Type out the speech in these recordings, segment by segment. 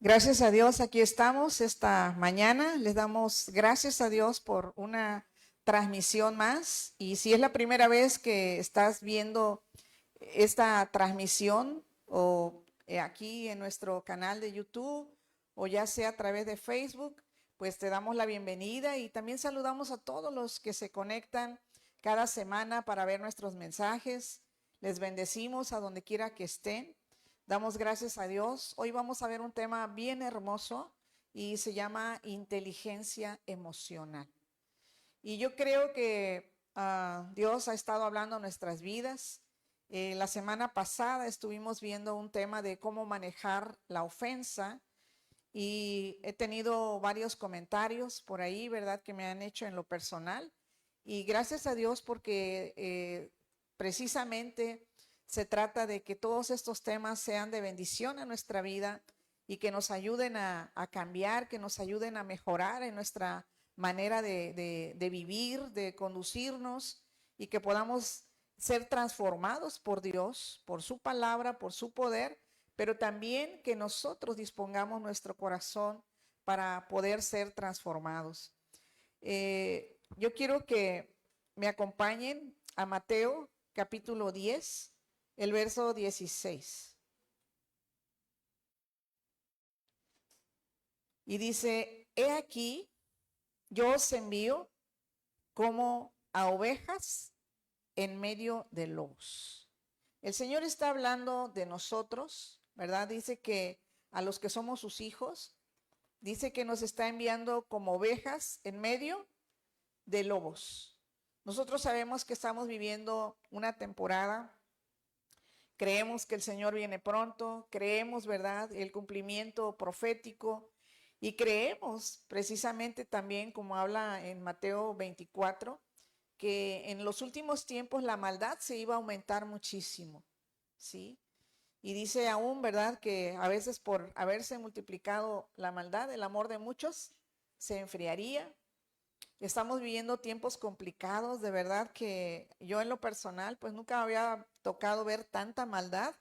Gracias a Dios, aquí estamos esta mañana. Les damos gracias a Dios por una transmisión más. Y si es la primera vez que estás viendo esta transmisión o aquí en nuestro canal de YouTube o ya sea a través de Facebook, pues te damos la bienvenida y también saludamos a todos los que se conectan cada semana para ver nuestros mensajes. Les bendecimos a donde quiera que estén. Damos gracias a Dios. Hoy vamos a ver un tema bien hermoso y se llama inteligencia emocional. Y yo creo que Dios ha estado hablando en nuestras vidas. La semana pasada estuvimos viendo un tema de cómo manejar la ofensa y he tenido varios comentarios por ahí, ¿verdad?, que me han hecho en lo personal. Y gracias a Dios porque precisamente se trata de que todos estos temas sean de bendición a nuestra vida y que nos ayuden a cambiar, que nos ayuden a mejorar en nuestra manera de vivir, de conducirnos y que podamos ser transformados por Dios, por su palabra, por su poder, pero también que nosotros dispongamos nuestro corazón para poder ser transformados. Yo quiero que me acompañen a Mateo capítulo 10, el verso 16. Y dice, he aquí, yo os envío como a ovejas en medio de lobos. El Señor está hablando de nosotros, ¿verdad? Dice que a los que somos sus hijos, dice que nos está enviando como ovejas en medio de lobos. Nosotros sabemos que estamos viviendo una temporada, creemos que el Señor viene pronto, creemos, ¿verdad?, el cumplimiento profético y creemos precisamente también, como habla en Mateo 24, que en los últimos tiempos la maldad se iba a aumentar muchísimo, ¿sí? Y dice aún, ¿verdad?, que a veces por haberse multiplicado la maldad, el amor de muchos se enfriaría. Estamos viviendo tiempos complicados, de verdad que yo en lo personal, pues nunca me había tocado ver tanta maldad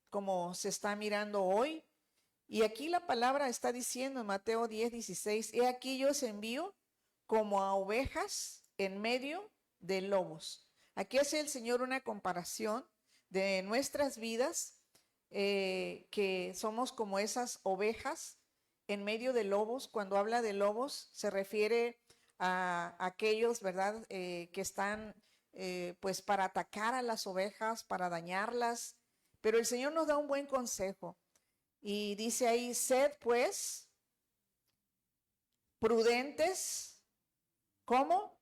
como se está mirando hoy. Y aquí la palabra está diciendo en Mateo 10:16, he aquí yo os envío como a ovejas en medio de lobos. Aquí hace el Señor una comparación de nuestras vidas, que somos como esas ovejas en medio de lobos. Cuando habla de lobos se refiere a aquellos, ¿verdad?, que están pues para atacar a las ovejas, para dañarlas. Pero el Señor nos da un buen consejo y dice ahí, sed pues prudentes como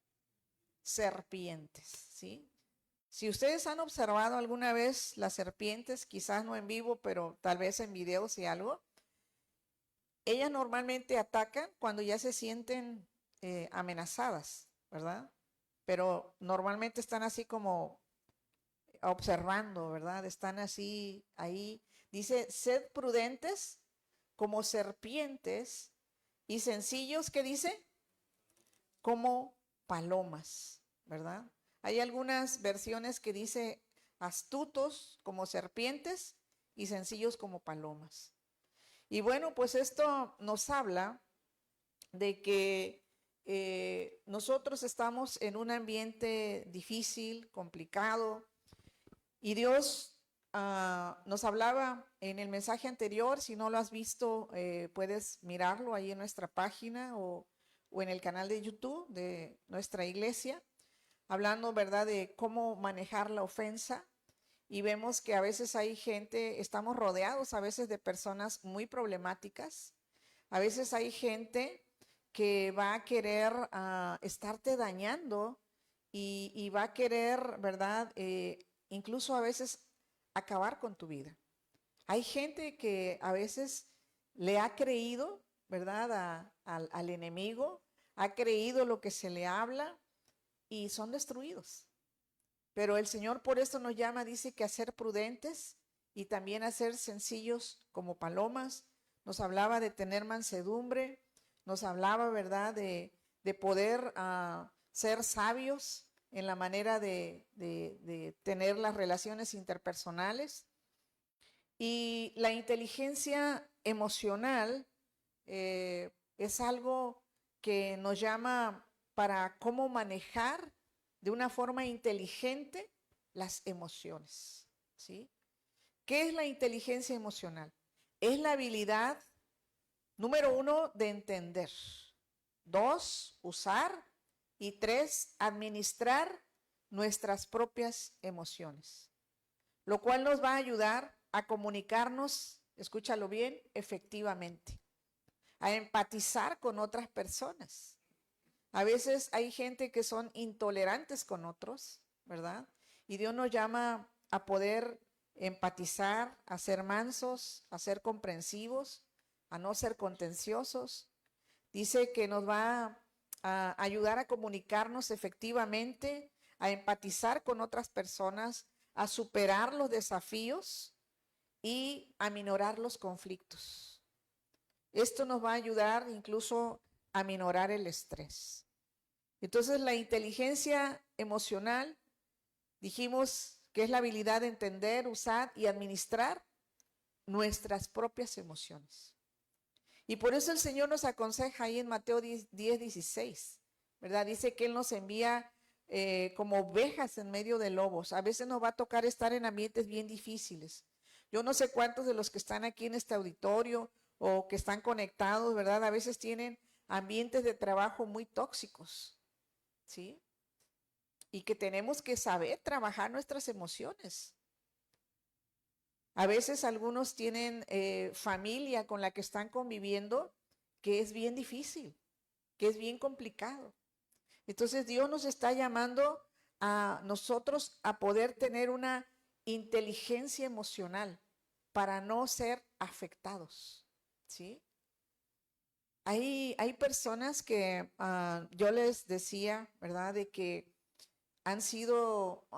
serpientes, ¿sí? Si ustedes han observado alguna vez las serpientes, quizás no en vivo, pero tal vez en videos y algo, ellas normalmente atacan cuando ya se sienten amenazadas, ¿verdad? Pero normalmente están así como observando, ¿verdad? Están así ahí. Dice, sed prudentes como serpientes y sencillos, ¿qué dice? Como palomas, ¿verdad? Hay algunas versiones que dice astutos como serpientes y sencillos como palomas. Y bueno, pues esto nos habla de que nosotros estamos en un ambiente difícil, complicado, y Dios nos hablaba en el mensaje anterior. Si no lo has visto, puedes mirarlo ahí en nuestra página o en el canal de YouTube de nuestra iglesia, hablando, ¿verdad?, de cómo manejar la ofensa. Y vemos que a veces hay gente, estamos rodeados a veces de personas muy problemáticas. A veces hay gente que va a querer estarte dañando y va a querer, ¿verdad?, incluso a veces acabar con tu vida. Hay gente que a veces le ha creído, ¿verdad?, al enemigo, ha creído lo que se le habla y son destruidos. Pero el Señor por esto nos llama, dice que a ser prudentes y también a ser sencillos como palomas. Nos hablaba de tener mansedumbre, nos hablaba, ¿verdad?, de poder ser sabios en la manera de tener las relaciones interpersonales. Y la inteligencia emocional es algo que nos llama para cómo manejar de una forma inteligente las emociones, ¿sí? ¿Qué es la inteligencia emocional? Es la habilidad, número 1, de entender. 2, usar. Y 3, administrar nuestras propias emociones. Lo cual nos va a ayudar a comunicarnos, escúchalo bien, efectivamente. A empatizar con otras personas. A veces hay gente que son intolerantes con otros, ¿verdad? Y Dios nos llama a poder empatizar, a ser mansos, a ser comprensivos, a no ser contenciosos. Dice que nos va a ayudar a comunicarnos efectivamente, a empatizar con otras personas, a superar los desafíos y a minorar los conflictos. Esto nos va a ayudar incluso a minorar el estrés. Entonces, la inteligencia emocional, dijimos que es la habilidad de entender, usar y administrar nuestras propias emociones. Y por eso el Señor nos aconseja ahí en Mateo 10:16, ¿verdad? Dice que Él nos envía como ovejas en medio de lobos. A veces nos va a tocar estar en ambientes bien difíciles. Yo no sé cuántos de los que están aquí en este auditorio o que están conectados, ¿verdad? A veces tienen ambientes de trabajo muy tóxicos, ¿sí? Y que tenemos que saber trabajar nuestras emociones. A veces algunos tienen familia con la que están conviviendo que es bien difícil, que es bien complicado. Entonces Dios nos está llamando a nosotros a poder tener una inteligencia emocional para no ser afectados, ¿sí? Hay personas que yo les decía, ¿verdad? De que han sido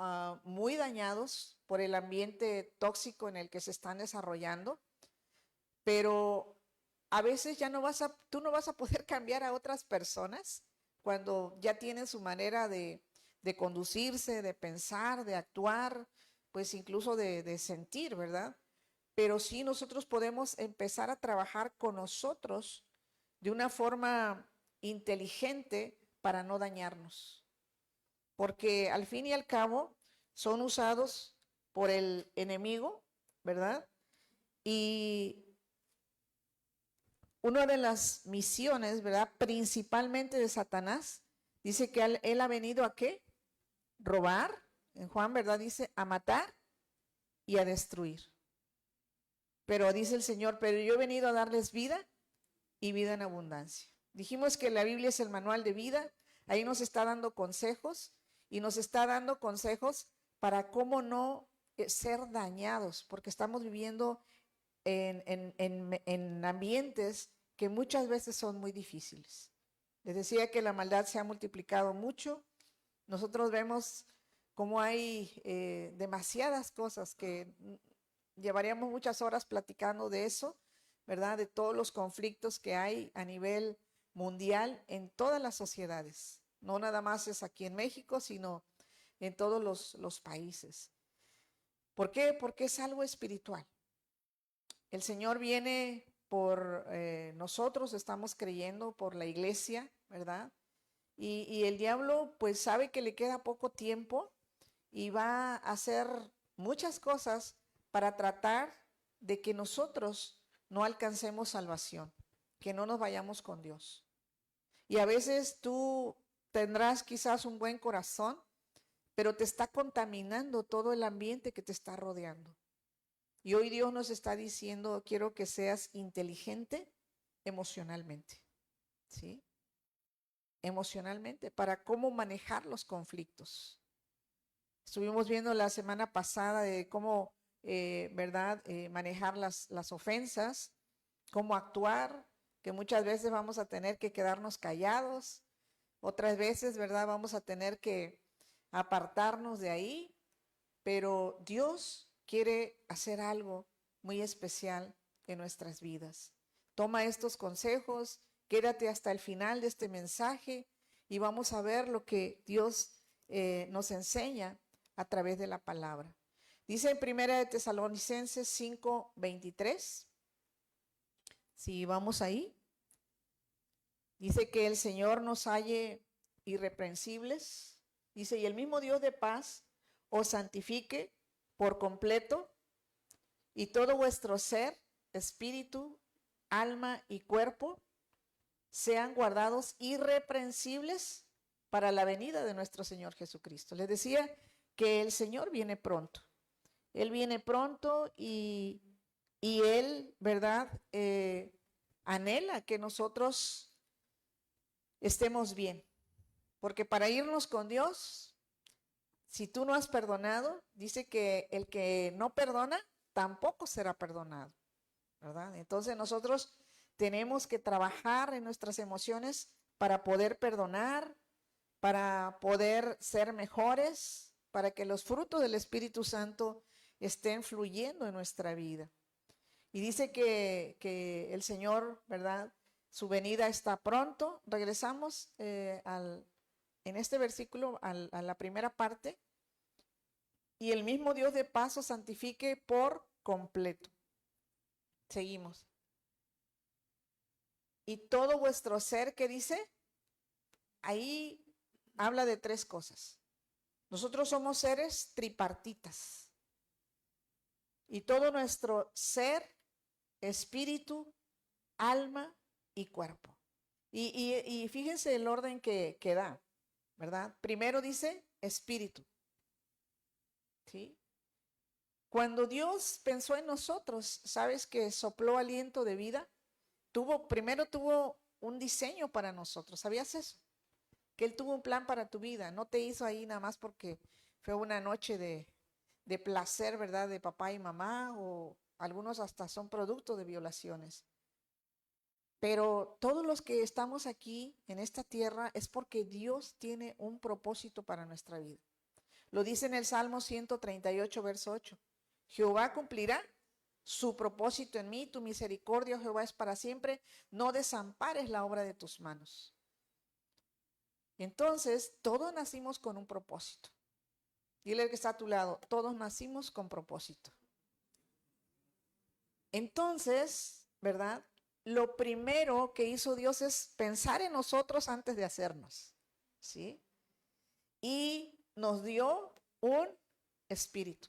muy dañados por el ambiente tóxico en el que se están desarrollando, pero a veces ya tú no vas a poder cambiar a otras personas cuando ya tienen su manera de conducirse, de pensar, de actuar, pues incluso de sentir, ¿verdad? Pero sí nosotros podemos empezar a trabajar con nosotros de una forma inteligente para no dañarnos. Porque al fin y al cabo son usados por el enemigo, ¿verdad? Y una de las misiones, ¿verdad? Principalmente de Satanás, dice que él ha venido a ¿qué? Robar, en Juan, ¿verdad? Dice a matar y a destruir. Pero dice el Señor, pero yo he venido a darles vida y vida en abundancia. Dijimos que la Biblia es el manual de vida, ahí nos está dando consejos y nos está dando consejos para cómo no ser dañados, porque estamos viviendo en ambientes que muchas veces son muy difíciles. Les decía que la maldad se ha multiplicado mucho. Nosotros vemos cómo hay demasiadas cosas que llevaríamos muchas horas platicando de eso, ¿verdad? De todos los conflictos que hay a nivel mundial en todas las sociedades. No nada más es aquí en México, sino en todos los países. ¿Por qué? Porque es algo espiritual. El Señor viene por nosotros, estamos creyendo por la iglesia, ¿verdad? Y el diablo pues sabe que le queda poco tiempo y va a hacer muchas cosas para tratar de que nosotros no alcancemos salvación, que no nos vayamos con Dios. Y a veces tú tendrás quizás un buen corazón, pero te está contaminando todo el ambiente que te está rodeando. Y hoy Dios nos está diciendo, quiero que seas inteligente emocionalmente, ¿sí? Emocionalmente, para cómo manejar los conflictos. Estuvimos viendo la semana pasada de cómo, ¿verdad?, manejar las ofensas, cómo actuar, que muchas veces vamos a tener que quedarnos callados, otras veces, ¿verdad?, vamos a tener que apartarnos de ahí, pero Dios quiere hacer algo muy especial en nuestras vidas. Toma estos consejos, quédate hasta el final de este mensaje y vamos a ver lo que Dios nos enseña a través de la palabra. Dice en Primera de Tesalonicenses 5:23, si vamos ahí, dice que el Señor nos halle irreprensibles. Dice, y el mismo Dios de paz os santifique por completo, y todo vuestro ser, espíritu, alma y cuerpo sean guardados irreprensibles para la venida de nuestro Señor Jesucristo. Les decía que el Señor viene pronto. Él viene pronto y Él, ¿verdad? Anhela que nosotros estemos bien. Porque para irnos con Dios, si tú no has perdonado, dice que el que no perdona tampoco será perdonado, ¿verdad? Entonces nosotros tenemos que trabajar en nuestras emociones para poder perdonar, para poder ser mejores, para que los frutos del Espíritu Santo estén fluyendo en nuestra vida. Y dice que el Señor, ¿verdad? Su venida está pronto. Regresamos en este versículo a la primera parte. Y el mismo Dios de paz os santifique por completo. Seguimos. Y todo vuestro ser, ¿qué dice? Ahí habla de tres cosas. Nosotros somos seres tripartitas. Y todo nuestro ser, espíritu, alma y cuerpo. Y fíjense el orden que da, ¿verdad? Primero dice espíritu. ¿Sí? Cuando Dios pensó en nosotros, ¿sabes que sopló aliento de vida? Primero tuvo un diseño para nosotros, ¿sabías eso? Que Él tuvo un plan para tu vida, no te hizo ahí nada más porque fue una noche de placer, ¿verdad? De papá y mamá, o algunos hasta son producto de violaciones. Pero todos los que estamos aquí en esta tierra es porque Dios tiene un propósito para nuestra vida. Lo dice en el Salmo 138, verso 8. Jehová cumplirá su propósito en mí, tu misericordia, Jehová, es para siempre. No desampares la obra de tus manos. Entonces, todos nacimos con un propósito. Dile al que está a tu lado, todos nacimos con propósito. Entonces, ¿verdad? Lo primero que hizo Dios es pensar en nosotros antes de hacernos, ¿sí? Y nos dio un espíritu.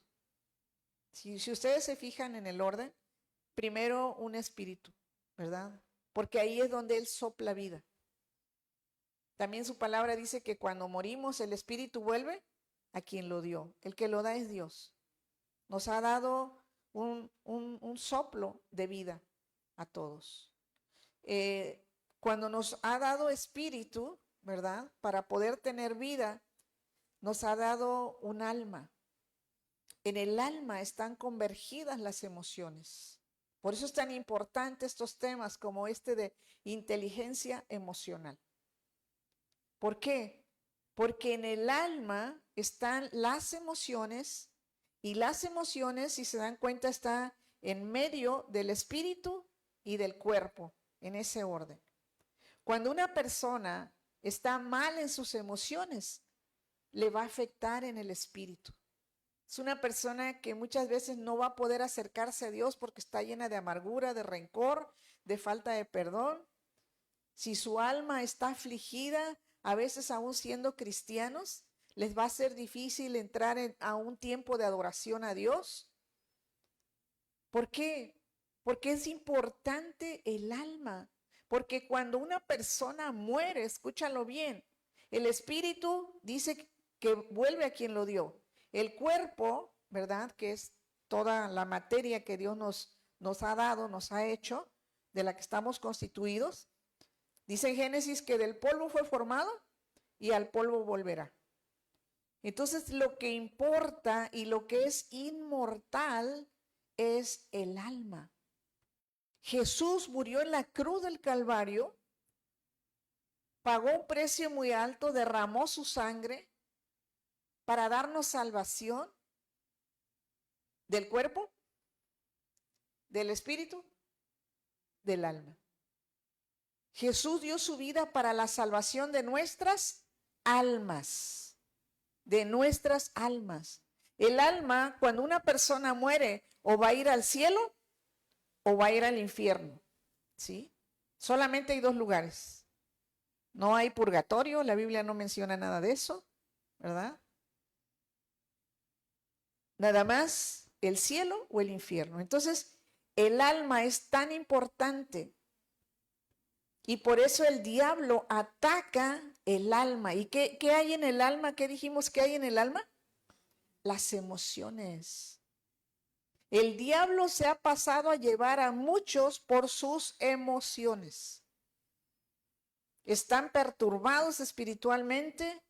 Si ustedes se fijan en el orden, primero un espíritu, ¿verdad? Porque ahí es donde Él sopla vida. También su palabra dice que cuando morimos el espíritu vuelve a quien lo dio. El que lo da es Dios. Nos ha dado un soplo de vida a todos. Cuando nos ha dado espíritu, ¿verdad? Para poder tener vida, nos ha dado un alma. En el alma están convergidas las emociones. Por eso es tan importante estos temas como este de inteligencia emocional. ¿Por qué? Porque en el alma están las emociones, y las emociones, si se dan cuenta, están en medio del espíritu y del cuerpo, en ese orden. Cuando una persona está mal en sus emociones, le va a afectar en el espíritu. Es una persona que muchas veces no va a poder acercarse a Dios porque está llena de amargura, de rencor, de falta de perdón. Si su alma está afligida, a veces aún siendo cristianos, les va a ser difícil entrar a un tiempo de adoración a Dios. ¿Por qué? Porque es importante el alma. Porque cuando una persona muere, escúchalo bien, el espíritu dice que vuelve a quien lo dio. El cuerpo, ¿verdad? Que es toda la materia que Dios nos ha dado, nos ha hecho, de la que estamos constituidos. Dice en Génesis que del polvo fue formado y al polvo volverá. Entonces lo que importa y lo que es inmortal es el alma. Jesús murió en la cruz del Calvario, pagó un precio muy alto, derramó su sangre para darnos salvación del cuerpo, del espíritu, del alma. Jesús dio su vida para la salvación de nuestras almas, de nuestras almas. El alma, cuando una persona muere, o va a ir al cielo o va a ir al infierno, ¿sí? Solamente hay dos lugares. No hay purgatorio, la Biblia no menciona nada de eso, ¿verdad? Nada más el cielo o el infierno. Entonces, el alma es tan importante y por eso el diablo ataca el alma. ¿Y qué hay en el alma? ¿Qué dijimos que hay en el alma? Las emociones. El diablo se ha pasado a llevar a muchos por sus emociones. Están perturbados espiritualmente,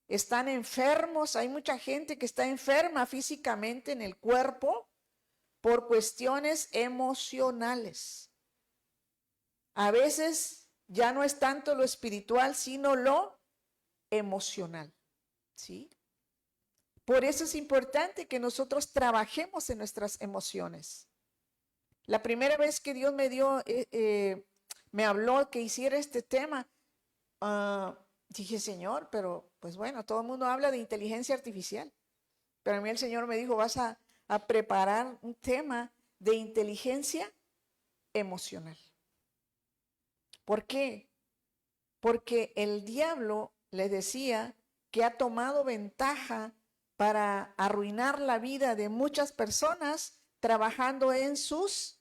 están enfermos. Hay mucha gente que está enferma físicamente en el cuerpo por cuestiones emocionales. A veces ya no es tanto lo espiritual, sino lo emocional, ¿sí? Por eso es importante que nosotros trabajemos en nuestras emociones. La primera vez que Dios me habló que hiciera este tema, dije, Señor, pero pues bueno, todo el mundo habla de inteligencia artificial, pero a mí el Señor me dijo, vas a preparar un tema de inteligencia emocional. ¿Por qué? Porque el diablo les decía que ha tomado ventaja para arruinar la vida de muchas personas trabajando en sus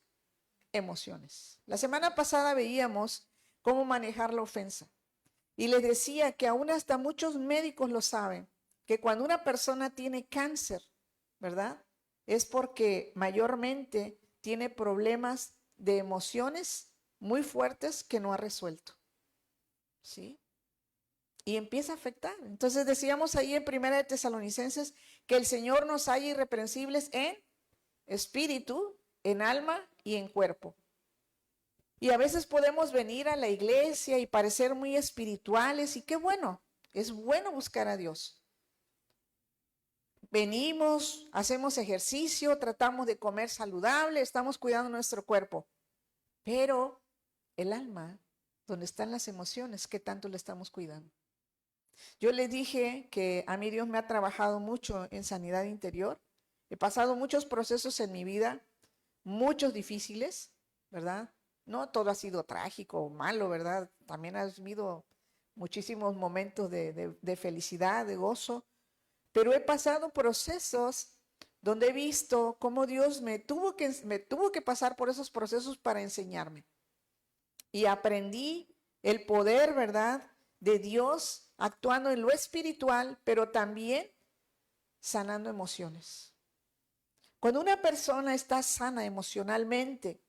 emociones. La semana pasada veíamos cómo manejar la ofensa y les decía que aún hasta muchos médicos lo saben, que cuando una persona tiene cáncer, ¿verdad? Es porque mayormente tiene problemas de emociones muy fuertes que no ha resuelto, ¿sí? Y empieza a afectar. Entonces decíamos ahí en Primera de Tesalonicenses que el Señor nos haya irreprensibles en espíritu, en alma y en cuerpo. Y a veces podemos venir a la iglesia y parecer muy espirituales y qué bueno, es bueno buscar a Dios. Venimos, hacemos ejercicio, tratamos de comer saludable, estamos cuidando nuestro cuerpo, pero el alma, donde están las emociones, ¿qué tanto le estamos cuidando? Yo les dije que a mí Dios me ha trabajado mucho en sanidad interior. He pasado muchos procesos en mi vida, muchos difíciles, ¿verdad? No todo ha sido trágico o malo, ¿verdad? También ha habido muchísimos momentos de felicidad, de gozo, pero he pasado procesos donde he visto cómo Dios me tuvo que pasar por esos procesos para enseñarme. Y aprendí el poder, ¿verdad?, de Dios actuando en lo espiritual, pero también sanando emociones. Cuando una persona está sana emocionalmente,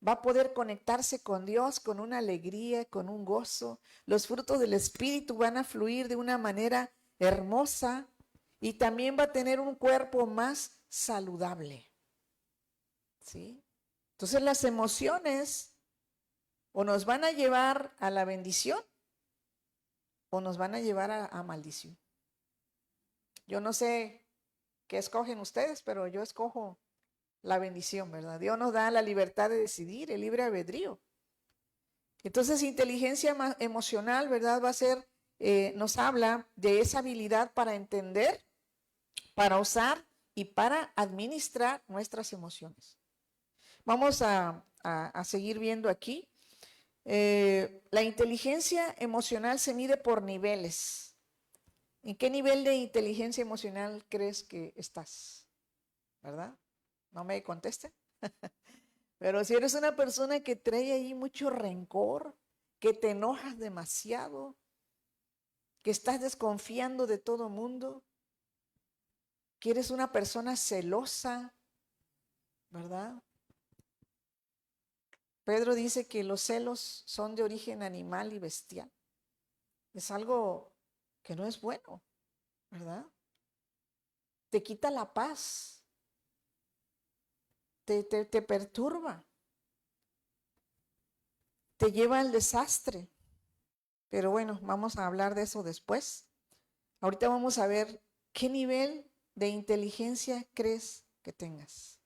va a poder conectarse con Dios con una alegría, con un gozo. Los frutos del Espíritu van a fluir de una manera hermosa y también va a tener un cuerpo más saludable. ¿Sí? Entonces las emociones o nos van a llevar a la bendición o nos van a llevar a maldición. Yo no sé qué escogen ustedes, pero yo escojo la bendición, ¿verdad? Dios nos da la libertad de decidir, el libre albedrío. Entonces, inteligencia emocional, ¿verdad? Va a ser, nos habla de esa habilidad para entender, para usar y para administrar nuestras emociones. Vamos a seguir viendo aquí. La inteligencia emocional se mide por niveles. ¿En qué nivel de inteligencia emocional crees que estás? ¿Verdad? No me contesten. Pero si eres una persona que trae ahí mucho rencor, que te enojas demasiado, que estás desconfiando de todo mundo, que eres una persona celosa, ¿verdad? Pedro dice que los celos son de origen animal y bestial. Es algo que no es bueno, ¿verdad? Te quita la paz, te perturba, te lleva al desastre. Pero bueno, vamos a hablar de eso después. Ahorita vamos a ver qué nivel de inteligencia crees que tengas,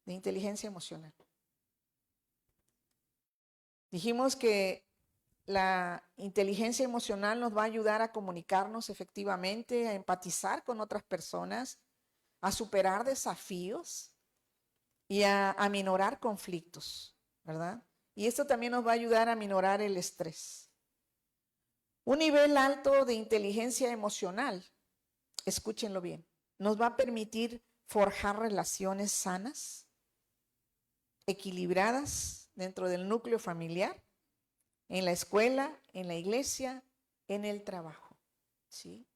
de inteligencia emocional. Dijimos que la inteligencia emocional nos va a ayudar a comunicarnos efectivamente, a empatizar con otras personas, a superar desafíos y a aminorar conflictos, ¿verdad? Y esto también nos va a ayudar a aminorar el estrés. Un nivel alto de inteligencia emocional, escúchenlo bien, nos va a permitir forjar relaciones sanas, equilibradas dentro del núcleo familiar, en la escuela, en la iglesia, en el trabajo, ¿sí?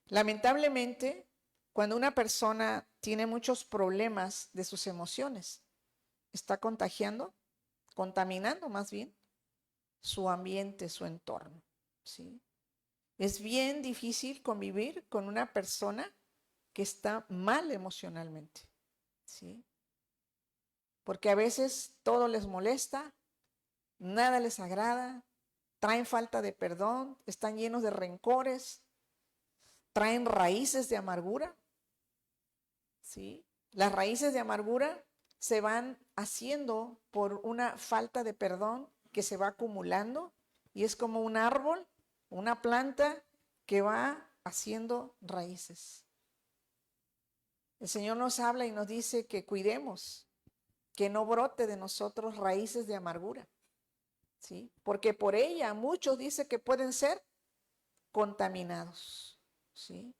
Lamentablemente, cuando una persona tiene muchos problemas de sus emociones, está contaminando más bien su ambiente, su entorno, ¿sí? Es bien difícil convivir con una persona que está mal emocionalmente, ¿sí? Porque a veces todo les molesta, nada les agrada, traen falta de perdón, están llenos de rencores, traen raíces de amargura, ¿sí? Las raíces de amargura se van haciendo por una falta de perdón que se va acumulando y es como un árbol, una planta que va haciendo raíces. El Señor nos habla y nos dice que cuidemos, que no brote de nosotros raíces de amargura, ¿sí? Porque por ella muchos dicen que pueden ser contaminados, ¿sí?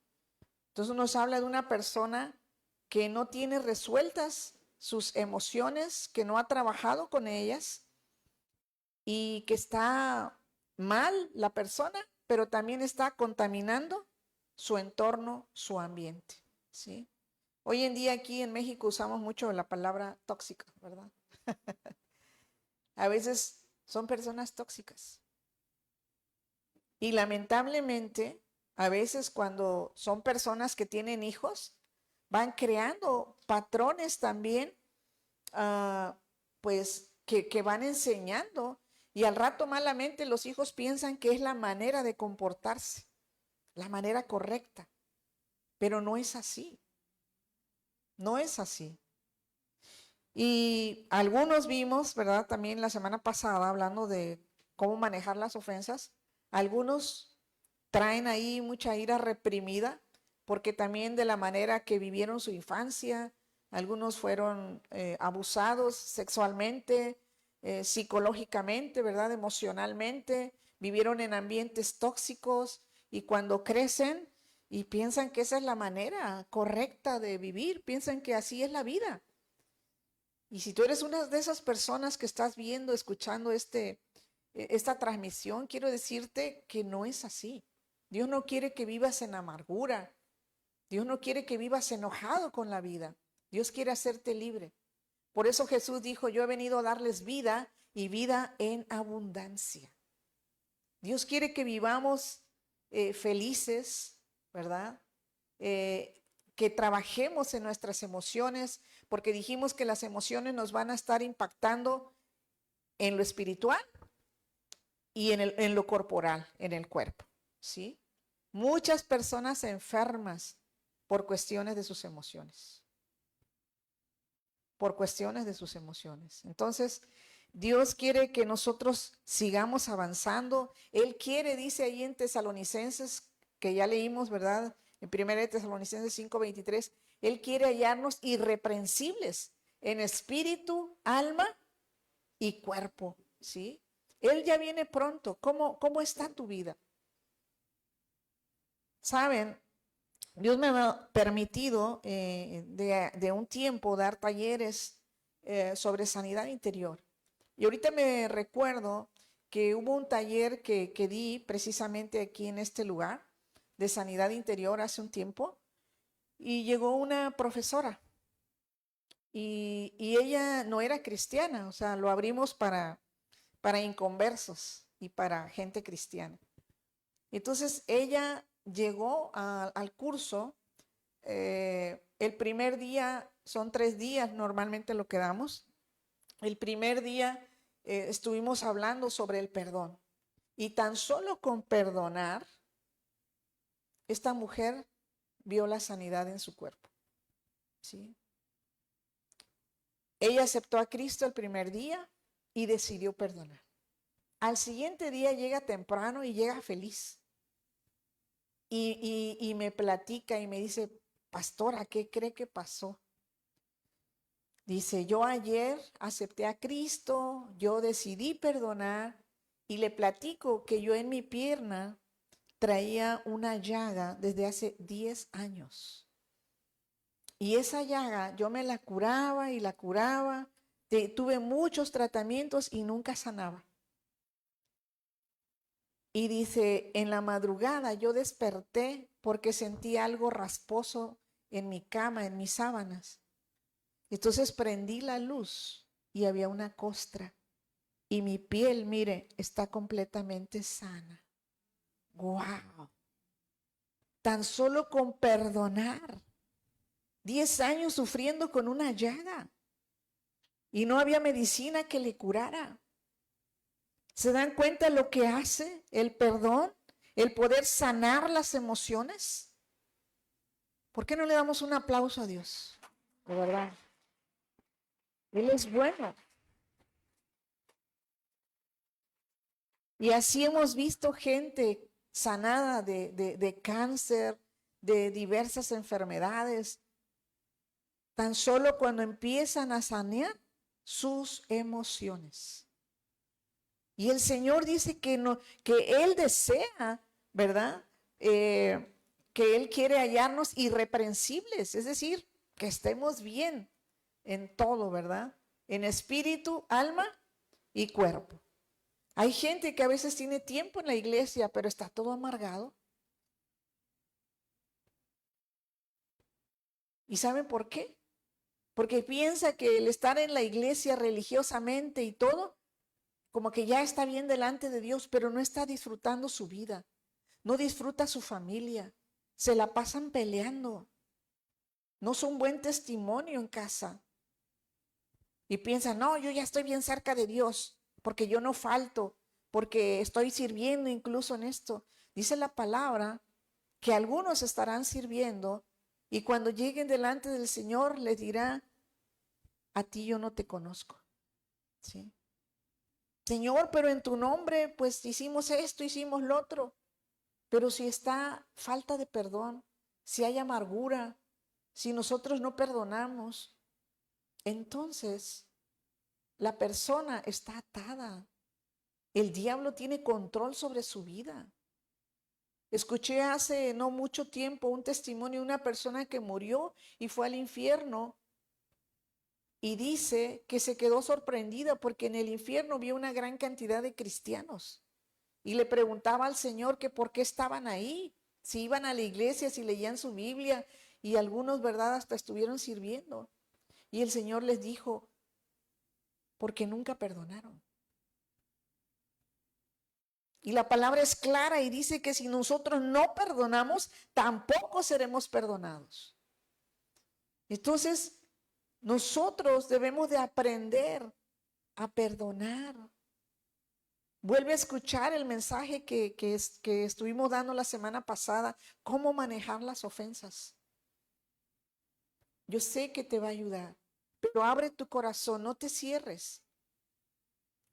Entonces nos habla de una persona que no tiene resueltas sus emociones, que no ha trabajado con ellas y que está mal la persona, pero también está contaminando su entorno, su ambiente, ¿sí? Hoy en día aquí en México usamos mucho la palabra tóxica, ¿verdad? A veces son personas tóxicas. Y lamentablemente, a veces cuando son personas que tienen hijos, van creando patrones también, pues que van enseñando y al rato malamente los hijos piensan que es la manera de comportarse, la manera correcta, pero no es así, no es así. Y algunos vimos, ¿verdad? También la semana pasada hablando de cómo manejar las ofensas, algunos traen ahí mucha ira reprimida, porque también de la manera que vivieron su infancia, algunos fueron abusados sexualmente, psicológicamente, ¿verdad? Emocionalmente, vivieron en ambientes tóxicos y cuando crecen y piensan que esa es la manera correcta de vivir, piensan que así es la vida. Y si tú eres una de esas personas que estás viendo, escuchando esta transmisión, quiero decirte que no es así. Dios no quiere que vivas en amargura. Dios no quiere que vivas enojado con la vida. Dios quiere hacerte libre. Por eso Jesús dijo, yo he venido a darles vida y vida en abundancia. Dios quiere que vivamos felices, ¿verdad? Que trabajemos en nuestras emociones, porque dijimos que las emociones nos van a estar impactando en lo espiritual y en lo corporal, en el cuerpo, ¿sí? Muchas personas enfermas por cuestiones de sus emociones, por cuestiones de sus emociones. Entonces, Dios quiere que nosotros sigamos avanzando. Él quiere, dice ahí en Tesalonicenses, que ya leímos, ¿verdad? En 1 Tesalonicenses 5:23, Él quiere hallarnos irreprensibles en espíritu, alma y cuerpo, ¿sí? Él ya viene pronto. ¿Cómo está tu vida? Saben, Dios me ha permitido de un tiempo dar talleres sobre sanidad interior. Y ahorita me recuerdo que hubo un taller que di precisamente aquí en este lugar de sanidad interior hace un tiempo y llegó una profesora y ella no era cristiana, o sea, lo abrimos para inconversos y para gente cristiana. Entonces ella llegó al curso, el primer día, son 3 días normalmente lo que damos, el primer día estuvimos hablando sobre el perdón y tan solo con perdonar, esta mujer vio la sanidad en su cuerpo, ¿sí? Ella aceptó a Cristo el primer día y decidió perdonar. Al siguiente día llega temprano y llega feliz. Y me platica y me dice, pastora, ¿qué cree que pasó? Dice, yo ayer acepté a Cristo, yo decidí perdonar y le platico que yo en mi pierna traía una llaga desde hace 10 años. Y esa llaga yo me la curaba y la curaba. Tuve muchos tratamientos y nunca sanaba. Y dice, en la madrugada yo desperté porque sentí algo rasposo en mi cama, en mis sábanas. Entonces prendí la luz y había una costra. Y mi piel, mire, está completamente sana. ¡Wow! Tan solo con perdonar. 10 años sufriendo con una llaga. Y no había medicina que le curara. ¿Se dan cuenta lo que hace el perdón? El poder sanar las emociones. ¿Por qué no le damos un aplauso a Dios? De verdad. Él es bueno. Y así hemos visto gente sanada de cáncer, de diversas enfermedades, tan solo cuando empiezan a sanear sus emociones. Y el Señor dice que, no, que Él desea, ¿verdad? Que Él quiere hallarnos irreprensibles, es decir, que estemos bien en todo, ¿verdad? En espíritu, alma y cuerpo. Hay gente que a veces tiene tiempo en la iglesia, pero está todo amargado. ¿Y saben por qué? Porque piensa que el estar en la iglesia religiosamente y todo, como que ya está bien delante de Dios, pero no está disfrutando su vida, no disfruta su familia, se la pasan peleando, no son buen testimonio en casa. Y piensa, no, yo ya estoy bien cerca de Dios, porque yo no falto, porque estoy sirviendo incluso en esto. Dice la palabra que algunos estarán sirviendo y cuando lleguen delante del Señor les dirá, a ti yo no te conozco. ¿Sí? Señor, pero en tu nombre pues hicimos esto, hicimos lo otro. Pero si está falta de perdón, si hay amargura, si nosotros no perdonamos, entonces la persona está atada. El diablo tiene control sobre su vida. Escuché hace no mucho tiempo un testimonio de una persona que murió y fue al infierno y dice que se quedó sorprendida porque en el infierno vio una gran cantidad de cristianos y le preguntaba al Señor que por qué estaban ahí, si iban a la iglesia, si leían su Biblia y algunos, ¿verdad?, hasta estuvieron sirviendo. Y el Señor les dijo, porque nunca perdonaron. Y la palabra es clara y dice que si nosotros no perdonamos, tampoco seremos perdonados. Entonces, nosotros debemos de aprender a perdonar. Vuelve a escuchar el mensaje que estuvimos dando la semana pasada, cómo manejar las ofensas. Yo sé que te va a ayudar, pero abre tu corazón, no te cierres.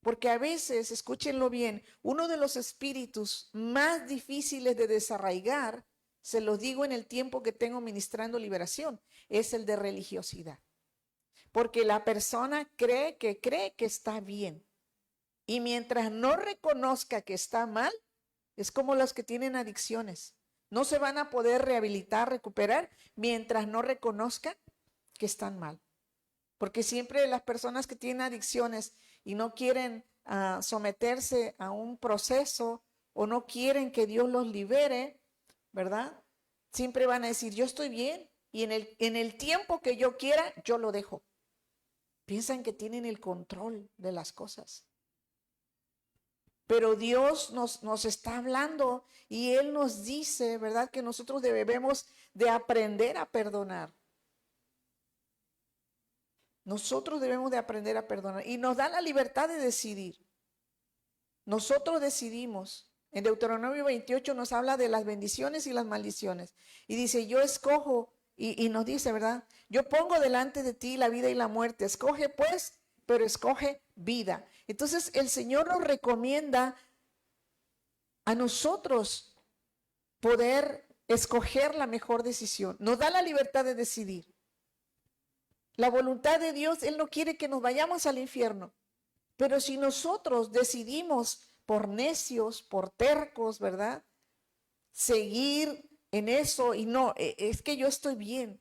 Porque a veces, escúchenlo bien, uno de los espíritus más difíciles de desarraigar, se los digo en el tiempo que tengo ministrando liberación, es el de religiosidad. Porque la persona cree que está bien. Y mientras no reconozca que está mal, es como los que tienen adicciones. No se van a poder rehabilitar, recuperar, mientras no reconozcan que están mal. Porque siempre las personas que tienen adicciones y no quieren someterse a un proceso o no quieren que Dios los libere, ¿verdad? Siempre van a decir, yo estoy bien y en el tiempo que yo quiera, yo lo dejo. Piensan que tienen el control de las cosas. Pero Dios nos está hablando y Él nos dice, ¿verdad?, que nosotros debemos de aprender a perdonar. Nosotros debemos de aprender a perdonar y nos da la libertad de decidir. Nosotros decidimos. En Deuteronomio 28 nos habla de las bendiciones y las maldiciones. Y dice, yo escojo, y nos dice, ¿verdad? Yo pongo delante de ti la vida y la muerte. Escoge pues, pero escoge vida. Entonces el Señor nos recomienda a nosotros poder escoger la mejor decisión. Nos da la libertad de decidir. La voluntad de Dios, Él no quiere que nos vayamos al infierno. Pero si nosotros decidimos por necios, por tercos, ¿verdad? Seguir en eso y no, es que yo estoy bien.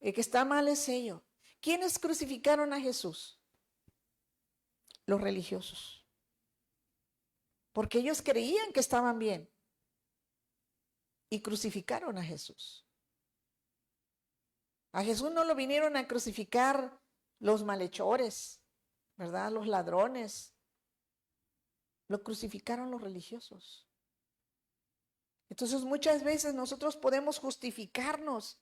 El que está mal es ello. ¿Quiénes crucificaron a Jesús? Los religiosos. Porque ellos creían que estaban bien. Y crucificaron a Jesús. A Jesús no lo vinieron a crucificar los malhechores, ¿verdad? Los ladrones. Lo crucificaron los religiosos. Entonces muchas veces nosotros podemos justificarnos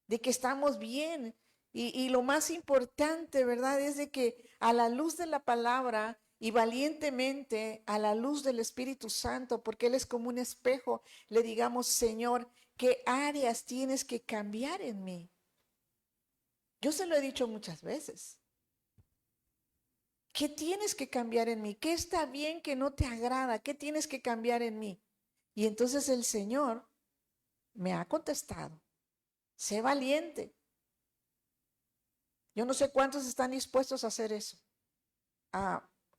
de que estamos bien. Y lo más importante, ¿verdad? Es de que a la luz de la palabra y valientemente a la luz del Espíritu Santo, porque Él es como un espejo, le digamos, Señor, ¿qué áreas tienes que cambiar en mí? Yo se lo he dicho muchas veces. ¿Qué tienes que cambiar en mí? ¿Qué está bien que no te agrada? ¿Qué tienes que cambiar en mí? Y entonces el Señor me ha contestado, sé valiente. Yo no sé cuántos están dispuestos a hacer eso.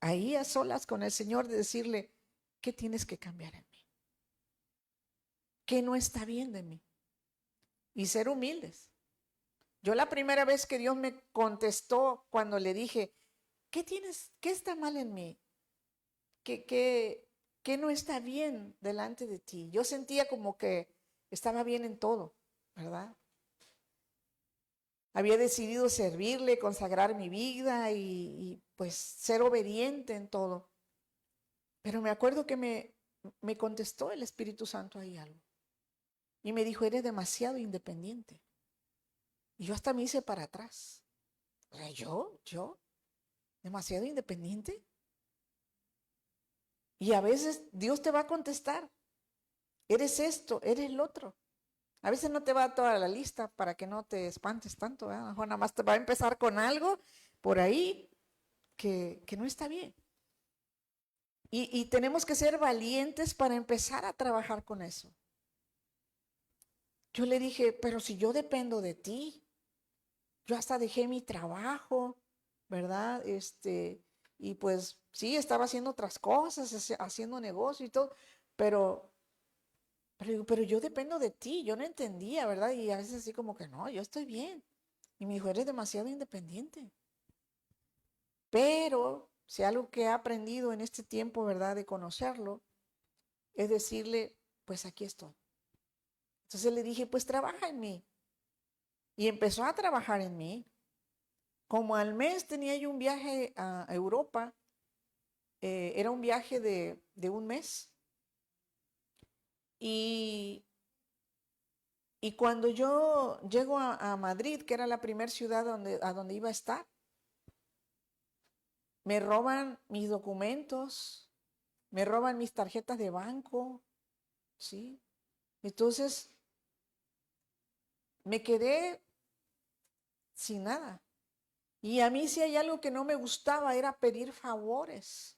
Ahí a solas con el Señor de decirle, ¿qué tienes que cambiar en mí? ¿Qué no está bien de mí? Y ser humildes. Yo la primera vez que Dios me contestó cuando le dije, ¿qué está mal en mí? ¿Qué no está bien delante de ti? Yo sentía como que estaba bien en todo, ¿verdad? Había decidido servirle, consagrar mi vida y pues ser obediente en todo. Pero me acuerdo que me contestó el Espíritu Santo ahí algo. Y me dijo, eres demasiado independiente. Y yo hasta me hice para atrás. O sea, ¿yo? ¿Demasiado independiente? Y a veces Dios te va a contestar. Eres esto, eres el otro. A veces no te va a dar toda la lista para que no te espantes tanto. A lo mejor nada más te va a empezar con algo por ahí que no está bien. Y tenemos que ser valientes para empezar a trabajar con eso. Yo le dije, pero si yo dependo de ti, yo hasta dejé mi trabajo, ¿verdad? Y pues sí, estaba haciendo otras cosas, haciendo negocio y todo, pero yo dependo de ti, yo no entendía, ¿verdad? Y a veces así como que no, yo estoy bien. Y me dijo, eres demasiado independiente. Pero si algo que he aprendido en este tiempo, ¿verdad? De conocerlo, es decirle, pues aquí estoy. Entonces le dije, pues trabaja en mí. Y empezó a trabajar en mí. Como al mes tenía yo un viaje a Europa, era un viaje de un mes. Y cuando yo llego a Madrid, que era la primera ciudad a donde iba a estar, me roban mis documentos, me roban mis tarjetas de banco, ¿sí? Entonces me quedé sin nada. Y a mí si hay algo que no me gustaba era pedir favores.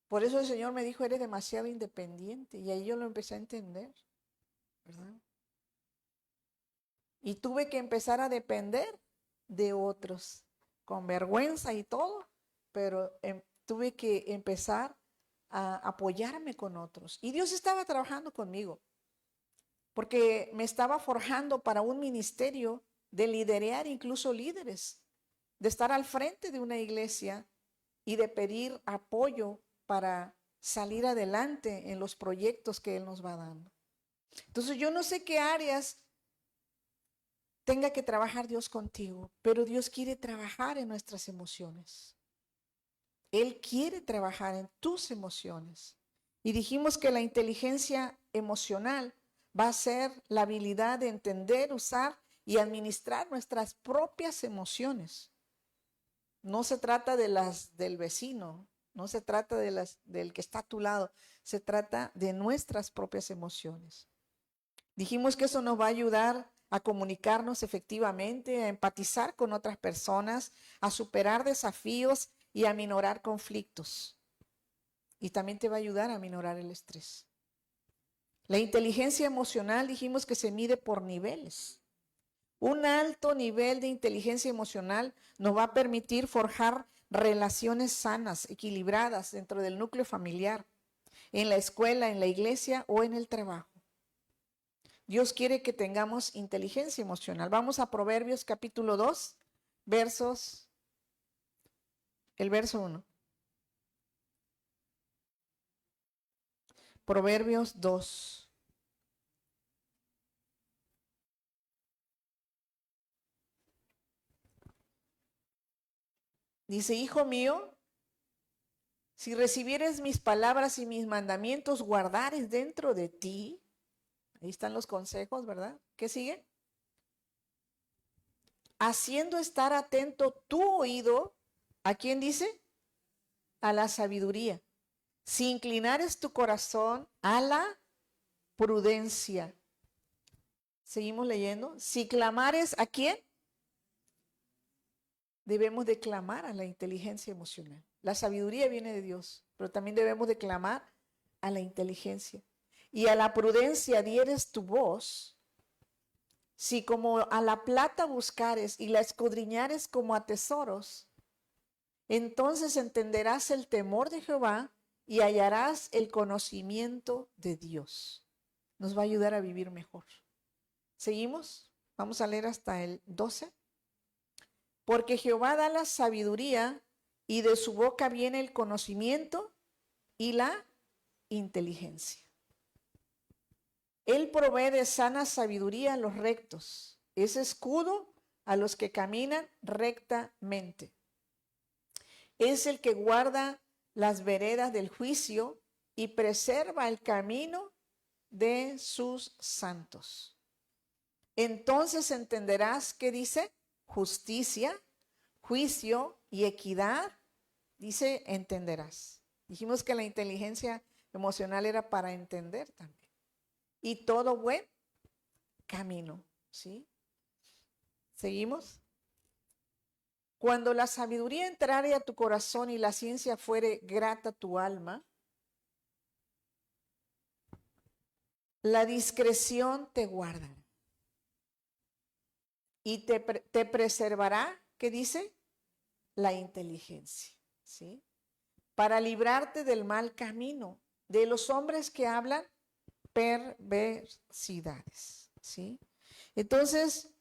Por eso el Señor me dijo, eres demasiado independiente. Y ahí yo lo empecé a entender, ¿verdad? Y tuve que empezar a depender de otros, con vergüenza y todo, pero tuve que empezar a apoyarme con otros. Y Dios estaba trabajando conmigo, porque me estaba forjando para un ministerio de liderear incluso líderes, de estar al frente de una iglesia y de pedir apoyo para salir adelante en los proyectos que Él nos va dando. Entonces yo no sé qué áreas tenga que trabajar Dios contigo, pero Dios quiere trabajar en nuestras emociones. Él quiere trabajar en tus emociones. Y dijimos que la inteligencia emocional va a ser la habilidad de entender, usar y administrar nuestras propias emociones. No se trata de las del vecino, no se trata del que está a tu lado, se trata de nuestras propias emociones. Dijimos que eso nos va a ayudar a comunicarnos efectivamente, a empatizar con otras personas, a superar desafíos y a minorar conflictos. Y también te va a ayudar a minorar el estrés. La inteligencia emocional dijimos que se mide por niveles. Un alto nivel de inteligencia emocional nos va a permitir forjar relaciones sanas, equilibradas dentro del núcleo familiar, en la escuela, en la iglesia o en el trabajo. Dios quiere que tengamos inteligencia emocional. Vamos a Proverbios capítulo 2, el verso 1. Proverbios 2. Dice, hijo mío, si recibieres mis palabras y mis mandamientos, guardares dentro de ti. Ahí están los consejos, ¿verdad? ¿Qué sigue? Haciendo estar atento tu oído, ¿a quién dice? A la sabiduría. Si inclinares tu corazón a la prudencia. Seguimos leyendo. Si clamares, ¿a quién? Debemos de clamar a la inteligencia emocional. La sabiduría viene de Dios, pero también debemos de clamar a la inteligencia. Y a la prudencia dieres tu voz. Si como a la plata buscares y la escudriñares como a tesoros, entonces entenderás el temor de Jehová y hallarás el conocimiento de Dios. Nos va a ayudar a vivir mejor. ¿Seguimos? Vamos a leer hasta el 12. Porque Jehová da la sabiduría y de su boca viene el conocimiento y la inteligencia. Él provee de sana sabiduría a los rectos. Es escudo a los que caminan rectamente. Es el que guarda las veredas del juicio y preserva el camino de sus santos. Entonces entenderás que dice justicia, juicio y equidad. Dice entenderás. Dijimos que la inteligencia emocional era para entender también. Y todo buen camino, ¿sí? ¿Seguimos? Cuando la sabiduría entrare a tu corazón y la ciencia fuere grata a tu alma, la discreción te guardará y te preservará, ¿qué dice? La inteligencia, ¿sí? Para librarte del mal camino, de los hombres que hablan perversidades, ¿sí? Entonces,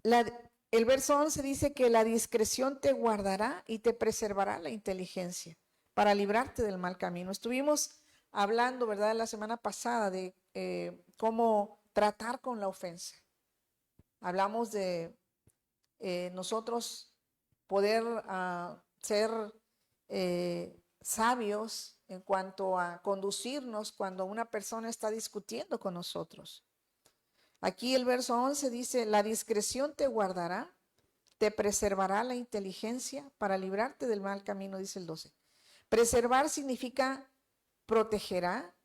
el verso 11 dice que la discreción te guardará y te preservará la inteligencia para librarte del mal camino. Estuvimos hablando, ¿verdad?, la semana pasada de cómo tratar con la ofensa. Hablamos de nosotros poder ser sabios en cuanto a conducirnos cuando una persona está discutiendo con nosotros. Aquí el verso 11 dice, la discreción te guardará, te preservará la inteligencia para librarte del mal camino, dice el 12. Preservar significa protegerá,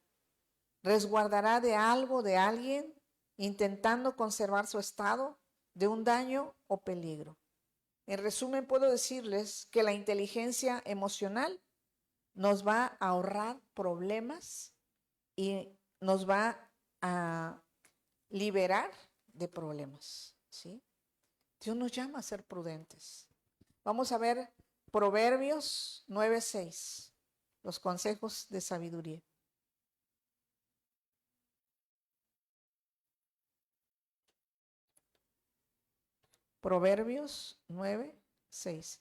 resguardará de algo, de alguien, intentando conservar su estado de un daño o peligro. En resumen, puedo decirles que la inteligencia emocional nos va a ahorrar problemas y nos va a liberar de problemas, ¿sí? Dios nos llama a ser prudentes. Vamos a ver Proverbios 9:6, los consejos de sabiduría. Proverbios 9:6.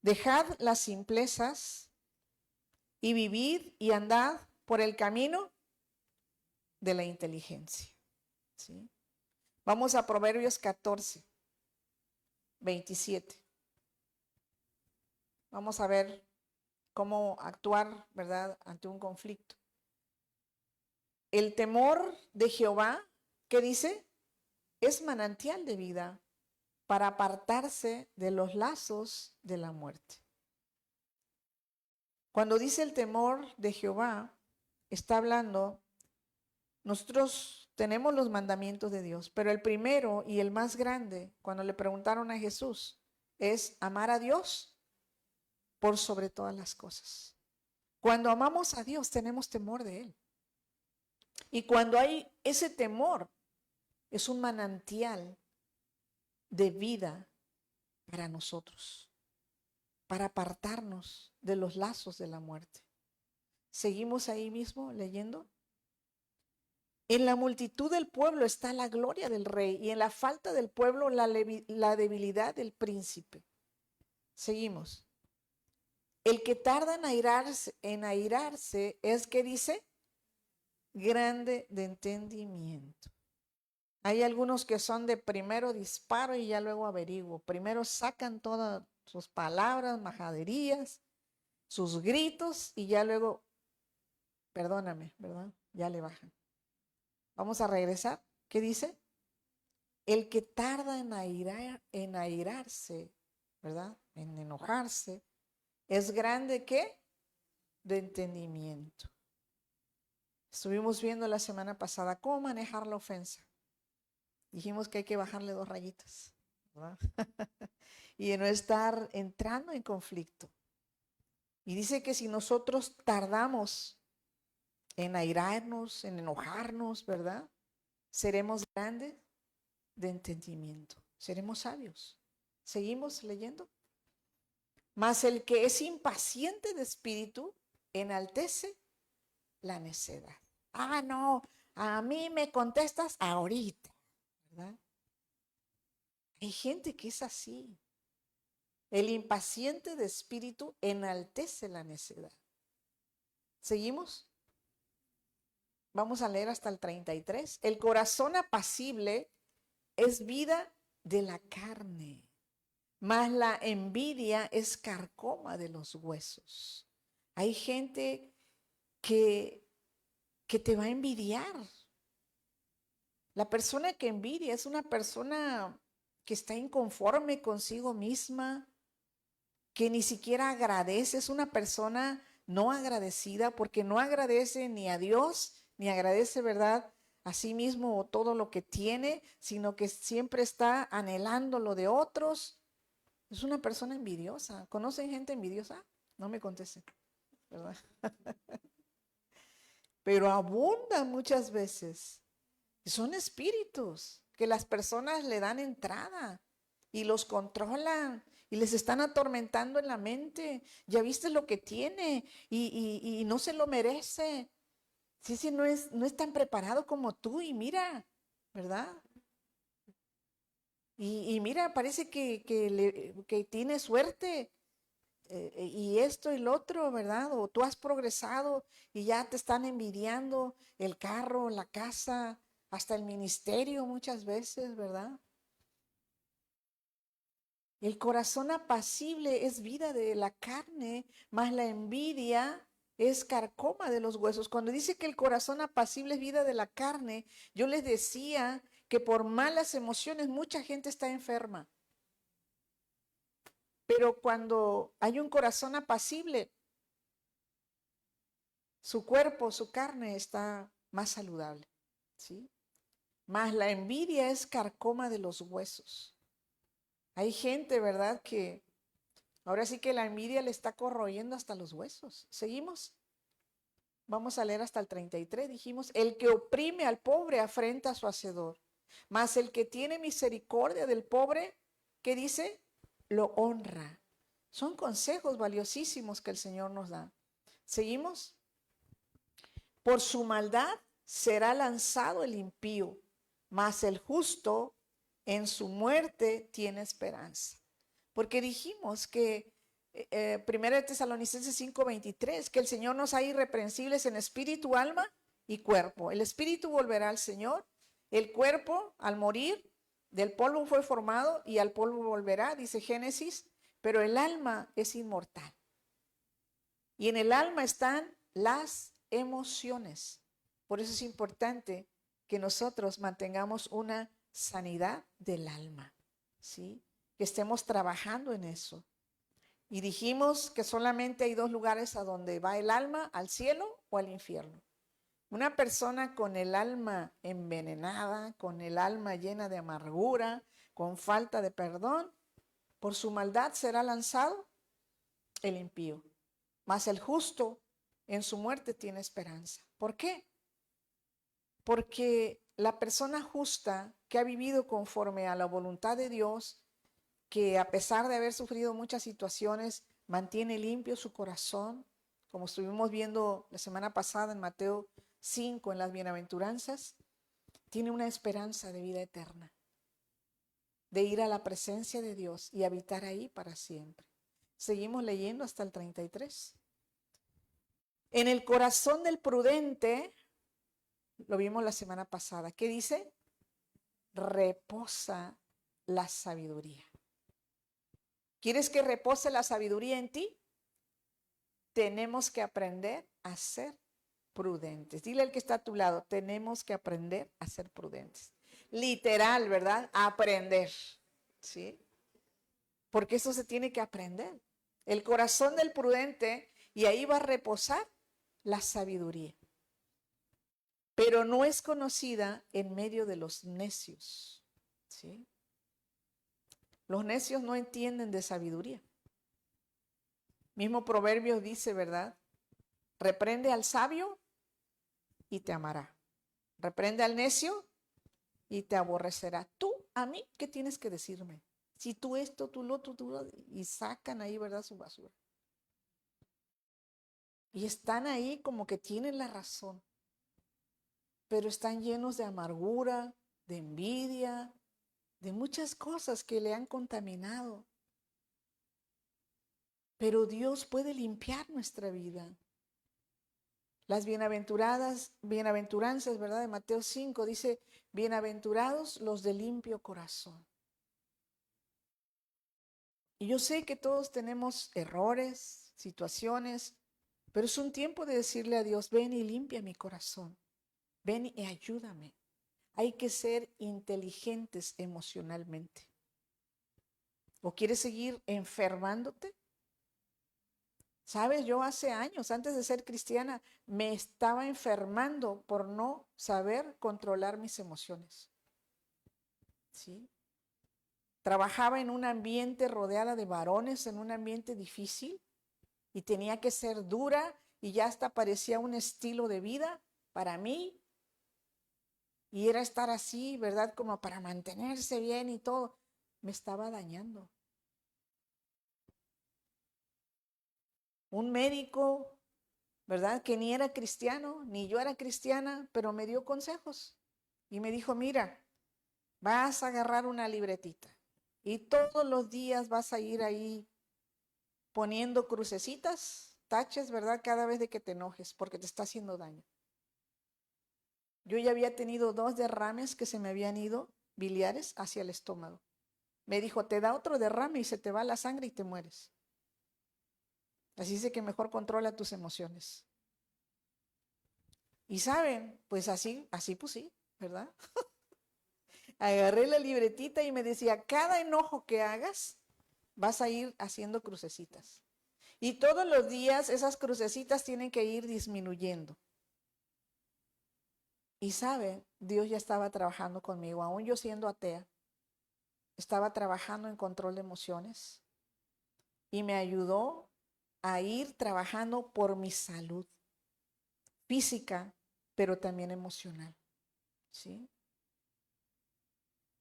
Dejad las simplezas y vivid y andad por el camino de la inteligencia, ¿sí? Vamos a Proverbios 14:27. Vamos a ver cómo actuar, ¿verdad?, ante un conflicto. El temor de Jehová, ¿qué dice? Es manantial de vida para apartarse de los lazos de la muerte. Cuando dice el temor de Jehová, está hablando, nosotros tenemos los mandamientos de Dios, pero el primero y el más grande, cuando le preguntaron a Jesús, es amar a Dios por sobre todas las cosas. Cuando amamos a Dios, tenemos temor de Él. Y cuando hay ese temor, es un manantial de vida para nosotros, para apartarnos de los lazos de la muerte. Seguimos ahí mismo leyendo. En la multitud del pueblo está la gloria del rey y en la falta del pueblo la debilidad del príncipe. Seguimos. El que tarda en airarse es, ¿qué dice? Grande de entendimiento. Hay algunos que son de primero disparo y ya luego averiguo. Primero sacan todas sus palabras, majaderías, sus gritos y ya luego, perdóname, ¿verdad? Ya le bajan. Vamos a regresar. ¿Qué dice? El que tarda en airarse, ¿verdad? En enojarse, es grande, ¿qué? De entendimiento. Estuvimos viendo la semana pasada cómo manejar la ofensa. Dijimos que hay que bajarle 2 rayitas, ¿verdad? Y no estar entrando en conflicto. Y dice que si nosotros tardamos en airarnos, en enojarnos, ¿verdad? Seremos grandes de entendimiento, seremos sabios. ¿Seguimos leyendo? Mas el que es impaciente de espíritu enaltece la necedad. Ah, no, a mí me contestas ahorita, ¿verdad? Hay gente que es así. El impaciente de espíritu enaltece la necedad. ¿Seguimos? Vamos a leer hasta el 33. El corazón apacible es vida de la carne, mas la envidia es carcoma de los huesos. Hay gente que te va a envidiar. La persona que envidia es una persona que está inconforme consigo misma, que ni siquiera agradece, es una persona no agradecida porque no agradece ni a Dios, ni agradece, ¿verdad?, a sí mismo o todo lo que tiene, sino que siempre está anhelando lo de otros. Es una persona envidiosa. ¿Conocen gente envidiosa? No me contesten, ¿verdad? Pero abundan muchas veces. Son espíritus que las personas le dan entrada y los controlan y les están atormentando en la mente. Ya viste lo que tiene y no se lo merece. Sí, no es tan preparado como tú y mira, ¿verdad? Y mira, parece que tiene suerte y esto y lo otro, ¿verdad? O tú has progresado y ya te están envidiando el carro, la casa, hasta el ministerio muchas veces, ¿verdad? El corazón apacible es vida de la carne, mas la envidia es carcoma de los huesos. Cuando dice que el corazón apacible es vida de la carne, yo les decía que por malas emociones mucha gente está enferma. Pero cuando hay un corazón apacible, su cuerpo, su carne está más saludable, ¿sí? Mas la envidia es carcoma de los huesos. Hay gente, ¿verdad?, que ahora sí que la envidia le está corroyendo hasta los huesos. ¿Seguimos? Vamos a leer hasta el 33. Dijimos, el que oprime al pobre afrenta a su hacedor, mas el que tiene misericordia del pobre, ¿qué dice? Lo honra. Son consejos valiosísimos que el Señor nos da. ¿Seguimos? Por su maldad será lanzado el impío, mas el justo en su muerte tiene esperanza. Porque dijimos que 1 Tesalonicenses 5:23, que el Señor nos ha irreprensibles en espíritu, alma y cuerpo. El espíritu volverá al Señor, el cuerpo al morir, del polvo fue formado y al polvo volverá, dice Génesis, pero el alma es inmortal. Y en el alma están las emociones. Por eso es importante que nosotros mantengamos una sanidad del alma, ¿sí? Que estemos trabajando en eso. Y dijimos que solamente hay 2 lugares a donde va el alma, al cielo o al infierno. Una persona con el alma envenenada, con el alma llena de amargura, con falta de perdón, por su maldad será lanzado el impío. Mas el justo en su muerte tiene esperanza. ¿Por qué? Porque la persona justa que ha vivido conforme a la voluntad de Dios, que a pesar de haber sufrido muchas situaciones, mantiene limpio su corazón, como estuvimos viendo la semana pasada en Mateo 5 en las bienaventuranzas, tiene una esperanza de vida eterna, de ir a la presencia de Dios y habitar ahí para siempre. Seguimos leyendo hasta el 33. En el corazón del prudente, lo vimos la semana pasada, ¿qué dice? Reposa la sabiduría. ¿Quieres que repose la sabiduría en ti? Tenemos que aprender a ser prudentes. Dile al que está a tu lado, tenemos que aprender a ser prudentes. Literal, ¿verdad? Aprender, ¿sí? Porque eso se tiene que aprender. El corazón del prudente, y ahí va a reposar la sabiduría. Pero no es conocida en medio de los necios, ¿sí? Los necios no entienden de sabiduría. Mismo Proverbios dice, ¿verdad? Reprende al sabio y te amará. Reprende al necio y te aborrecerá. Tú, a mí, ¿qué tienes que decirme? Si tú esto, tú lo otro, y sacan ahí, ¿verdad? Su basura. Y están ahí como que tienen la razón, pero están llenos de amargura, de envidia, de muchas cosas que le han contaminado. Pero Dios puede limpiar nuestra vida. Las bienaventuranzas, ¿verdad? De Mateo 5 dice, bienaventurados los de limpio corazón. Y yo sé que todos tenemos errores, situaciones, pero es un tiempo de decirle a Dios, ven y limpia mi corazón, ven y ayúdame. Hay que ser inteligentes emocionalmente. ¿O quieres seguir enfermándote? Sabes, yo hace años, antes de ser cristiana, me estaba enfermando por no saber controlar mis emociones. ¿Sí? Trabajaba en un ambiente rodeada de varones, en un ambiente difícil, y tenía que ser dura, y ya hasta parecía un estilo de vida para mí. Y era estar así, ¿verdad? Como para mantenerse bien y todo. Me estaba dañando. Un médico, ¿verdad? Que ni era cristiano, ni yo era cristiana, pero me dio consejos. Y me dijo, mira, vas a agarrar una libretita y todos los días vas a ir ahí poniendo crucecitas, taches, ¿verdad? Cada vez de que te enojes, porque te está haciendo daño. Yo ya había tenido 2 derrames que se me habían ido biliares hacia el estómago. Me dijo, te da otro derrame y se te va la sangre y te mueres. Así dice que mejor controla tus emociones. Y saben, pues así pues sí, ¿verdad? Agarré la libretita y me decía, cada enojo que hagas, vas a ir haciendo crucecitas. Y todos los días esas crucecitas tienen que ir disminuyendo. Y sabe, Dios ya estaba trabajando conmigo, aún yo siendo atea, estaba trabajando en control de emociones y me ayudó a ir trabajando por mi salud física, pero también emocional, ¿sí?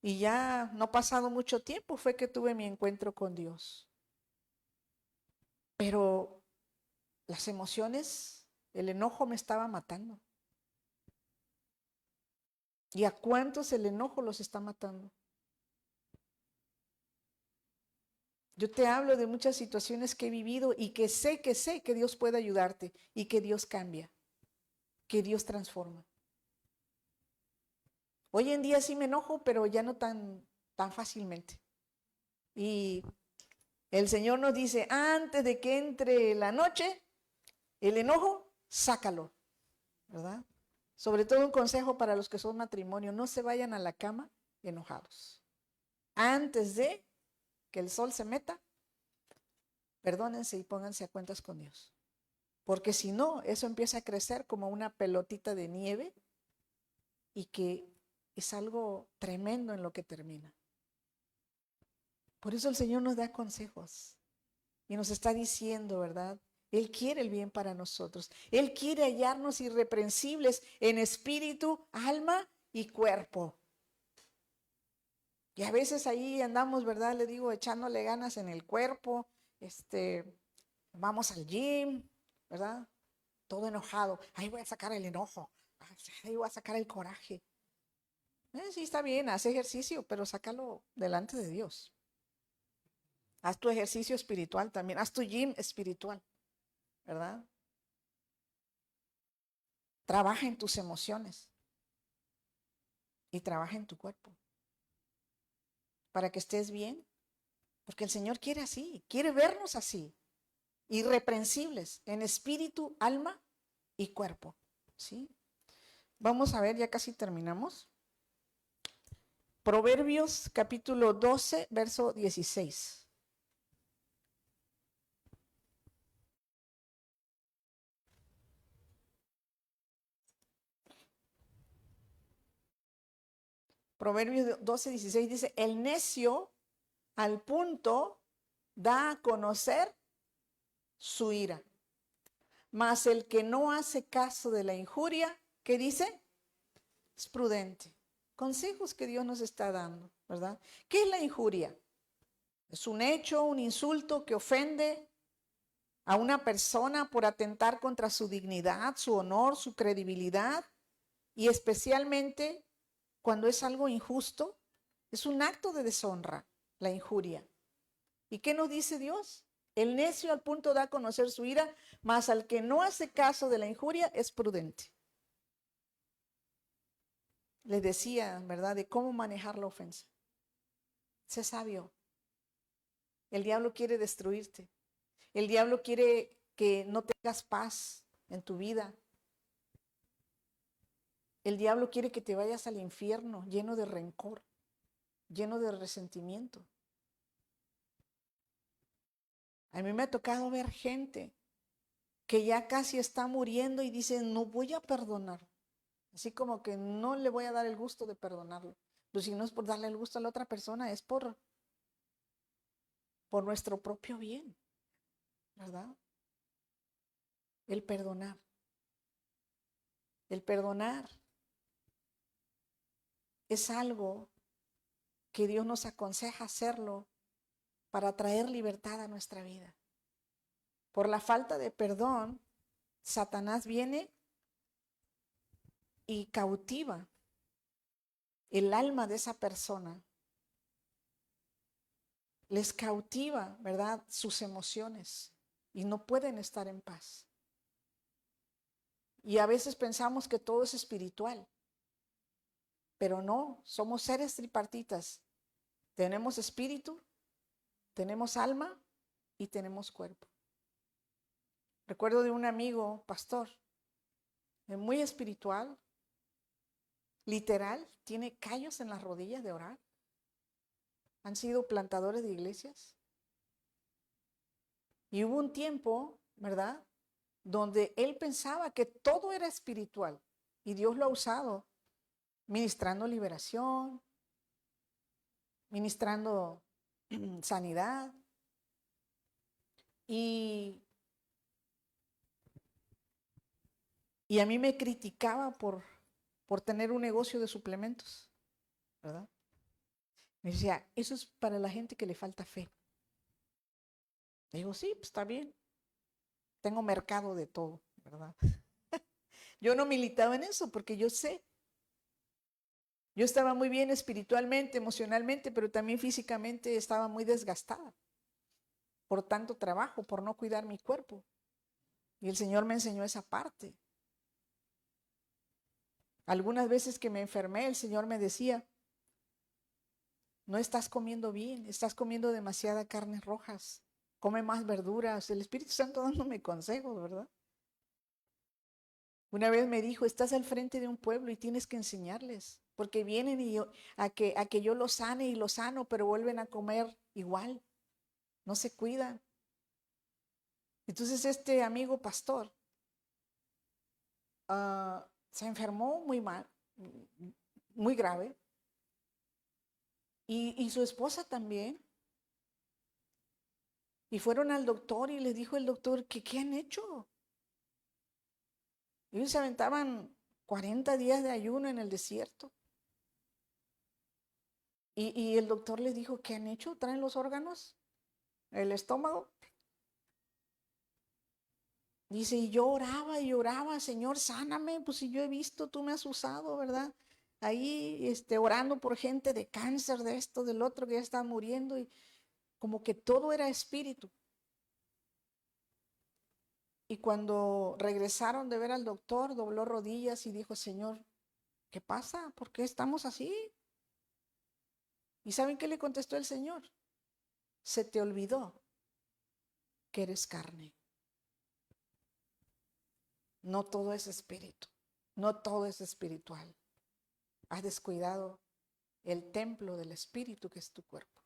Y ya no ha pasado mucho tiempo, fue que tuve mi encuentro con Dios. Pero las emociones, el enojo me estaba matando. ¿Y a cuántos el enojo los está matando? Yo te hablo de muchas situaciones que he vivido y que sé que Dios puede ayudarte y que Dios cambia, que Dios transforma. Hoy en día sí me enojo, pero ya no tan fácilmente. Y el Señor nos dice, antes de que entre la noche, el enojo, sácalo, ¿verdad? Sobre todo un consejo para los que son matrimonio, no se vayan a la cama enojados. Antes de que el sol se meta, perdónense y pónganse a cuentas con Dios. Porque si no, eso empieza a crecer como una pelotita de nieve y que es algo tremendo en lo que termina. Por eso el Señor nos da consejos y nos está diciendo, ¿verdad? Él quiere el bien para nosotros. Él quiere hallarnos irreprensibles en espíritu, alma y cuerpo. Y a veces ahí andamos, ¿verdad? Le digo, echándole ganas en el cuerpo, vamos al gym, ¿verdad? Todo enojado. Ahí voy a sacar el enojo, ahí voy a sacar el coraje. Sí, está bien, haz ejercicio, pero sácalo delante de Dios. Haz tu ejercicio espiritual también, haz tu gym espiritual, ¿verdad? Trabaja en tus emociones y trabaja en tu cuerpo para que estés bien, porque el Señor quiere así, quiere vernos así, irreprensibles en espíritu, alma y cuerpo, ¿sí? Vamos a ver, ya casi terminamos. Proverbios capítulo 12, verso 16. Proverbios 12, 16 dice, el necio al punto da a conocer su ira, mas el que no hace caso de la injuria, ¿qué dice? Es prudente. Consejos que Dios nos está dando, ¿verdad? ¿Qué es la injuria? Es un hecho, un insulto que ofende a una persona por atentar contra su dignidad, su honor, su credibilidad, y especialmente cuando es algo injusto, es un acto de deshonra, la injuria. ¿Y qué nos dice Dios? El necio al punto da a conocer su ira, mas al que no hace caso de la injuria es prudente. Les decía, ¿verdad?, de cómo manejar la ofensa. Sé sabio. El diablo quiere destruirte. El diablo quiere que no tengas paz en tu vida. El diablo quiere que te vayas al infierno lleno de rencor, lleno de resentimiento. A mí me ha tocado ver gente que ya casi está muriendo y dice, no voy a perdonar. Así como que no le voy a dar el gusto de perdonarlo. Pues si no es por darle el gusto a la otra persona, es por nuestro propio bien, ¿verdad? El perdonar. El perdonar es algo que Dios nos aconseja hacerlo para traer libertad a nuestra vida. Por la falta de perdón, Satanás viene y cautiva el alma de esa persona. Les cautiva, ¿verdad?, sus emociones y no pueden estar en paz. Y a veces pensamos que todo es espiritual, pero no, somos seres tripartitas. Tenemos espíritu, tenemos alma y tenemos cuerpo. Recuerdo de un amigo, pastor, muy espiritual, literal, tiene callos en las rodillas de orar. Han sido plantadores de iglesias. Y hubo un tiempo, ¿verdad?, donde él pensaba que todo era espiritual y Dios lo ha usado ministrando liberación, ministrando sanidad. Y a mí me criticaba por tener un negocio de suplementos, ¿verdad? Me decía, eso es para la gente que le falta fe. Le digo, sí, pues está bien. Tengo mercado de todo, ¿verdad? Yo no militaba en eso porque yo sé. Yo estaba muy bien espiritualmente, emocionalmente, pero también físicamente estaba muy desgastada por tanto trabajo, por no cuidar mi cuerpo. Y el Señor me enseñó esa parte. Algunas veces que me enfermé, el Señor me decía, no estás comiendo bien, estás comiendo demasiadas carnes rojas, come más verduras. El Espíritu Santo dándome consejos, ¿verdad? Una vez me dijo, estás al frente de un pueblo y tienes que enseñarles, porque vienen a que yo los sane y los sano, pero vuelven a comer igual, no se cuidan. Entonces este amigo pastor se enfermó muy mal, muy grave, y su esposa también. Y fueron al doctor y les dijo el doctor que ¿qué han hecho? Ellos se aventaban 40 días de ayuno en el desierto. Y el doctor les dijo, ¿qué han hecho? ¿Traen los órganos? ¿El estómago? Dice, y yo oraba, Señor, sáname, pues si yo he visto, tú me has usado, ¿verdad? Ahí orando por gente de cáncer, de esto, del otro, que ya están muriendo, y como que todo era espíritu. Y cuando regresaron de ver al doctor, dobló rodillas y dijo, Señor, ¿qué pasa? ¿Por qué estamos así? ¿Y saben qué le contestó el Señor? Se te olvidó que eres carne. No todo es espíritu, no todo es espiritual. Has descuidado el templo del espíritu que es tu cuerpo.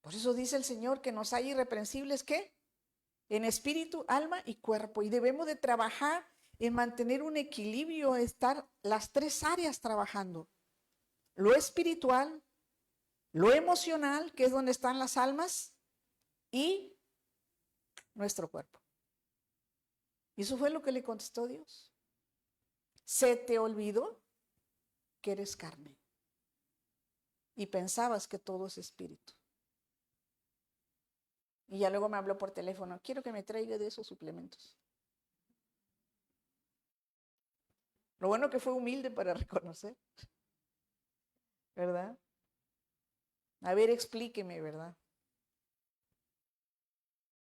Por eso dice el Señor que nos hay irreprensibles, ¿qué? En espíritu, alma y cuerpo. Y debemos de trabajar en mantener un equilibrio, estar las tres áreas trabajando. Lo espiritual, lo emocional, que es donde están las almas, y nuestro cuerpo. Y eso fue lo que le contestó Dios. Se te olvidó que eres carne y pensabas que todo es espíritu. Y ya luego me habló por teléfono, quiero que me traiga de esos suplementos. Lo bueno que fue humilde para reconocer, ¿verdad? A ver, explíqueme, ¿verdad?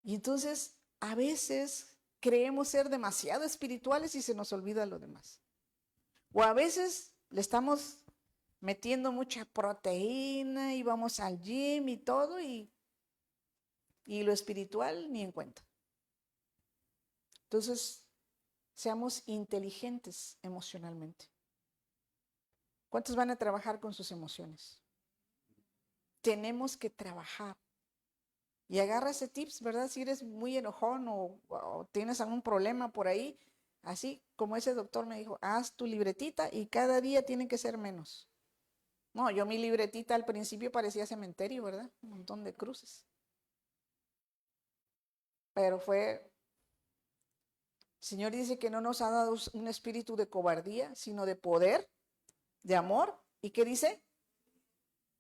Y entonces, a veces creemos ser demasiado espirituales y se nos olvida lo demás. O a veces le estamos metiendo mucha proteína y vamos al gym y todo y lo espiritual ni en cuenta. Entonces, seamos inteligentes emocionalmente. ¿Cuántos van a trabajar con sus emociones? Tenemos que trabajar. Y agarra ese tips, ¿verdad? Si eres muy enojón o tienes algún problema por ahí, así como ese doctor me dijo, haz tu libretita y cada día tiene que ser menos. No, yo mi libretita al principio parecía cementerio, ¿verdad? Un montón de cruces. Pero el Señor dice que no nos ha dado un espíritu de cobardía, sino de poder, de amor. ¿Y qué dice?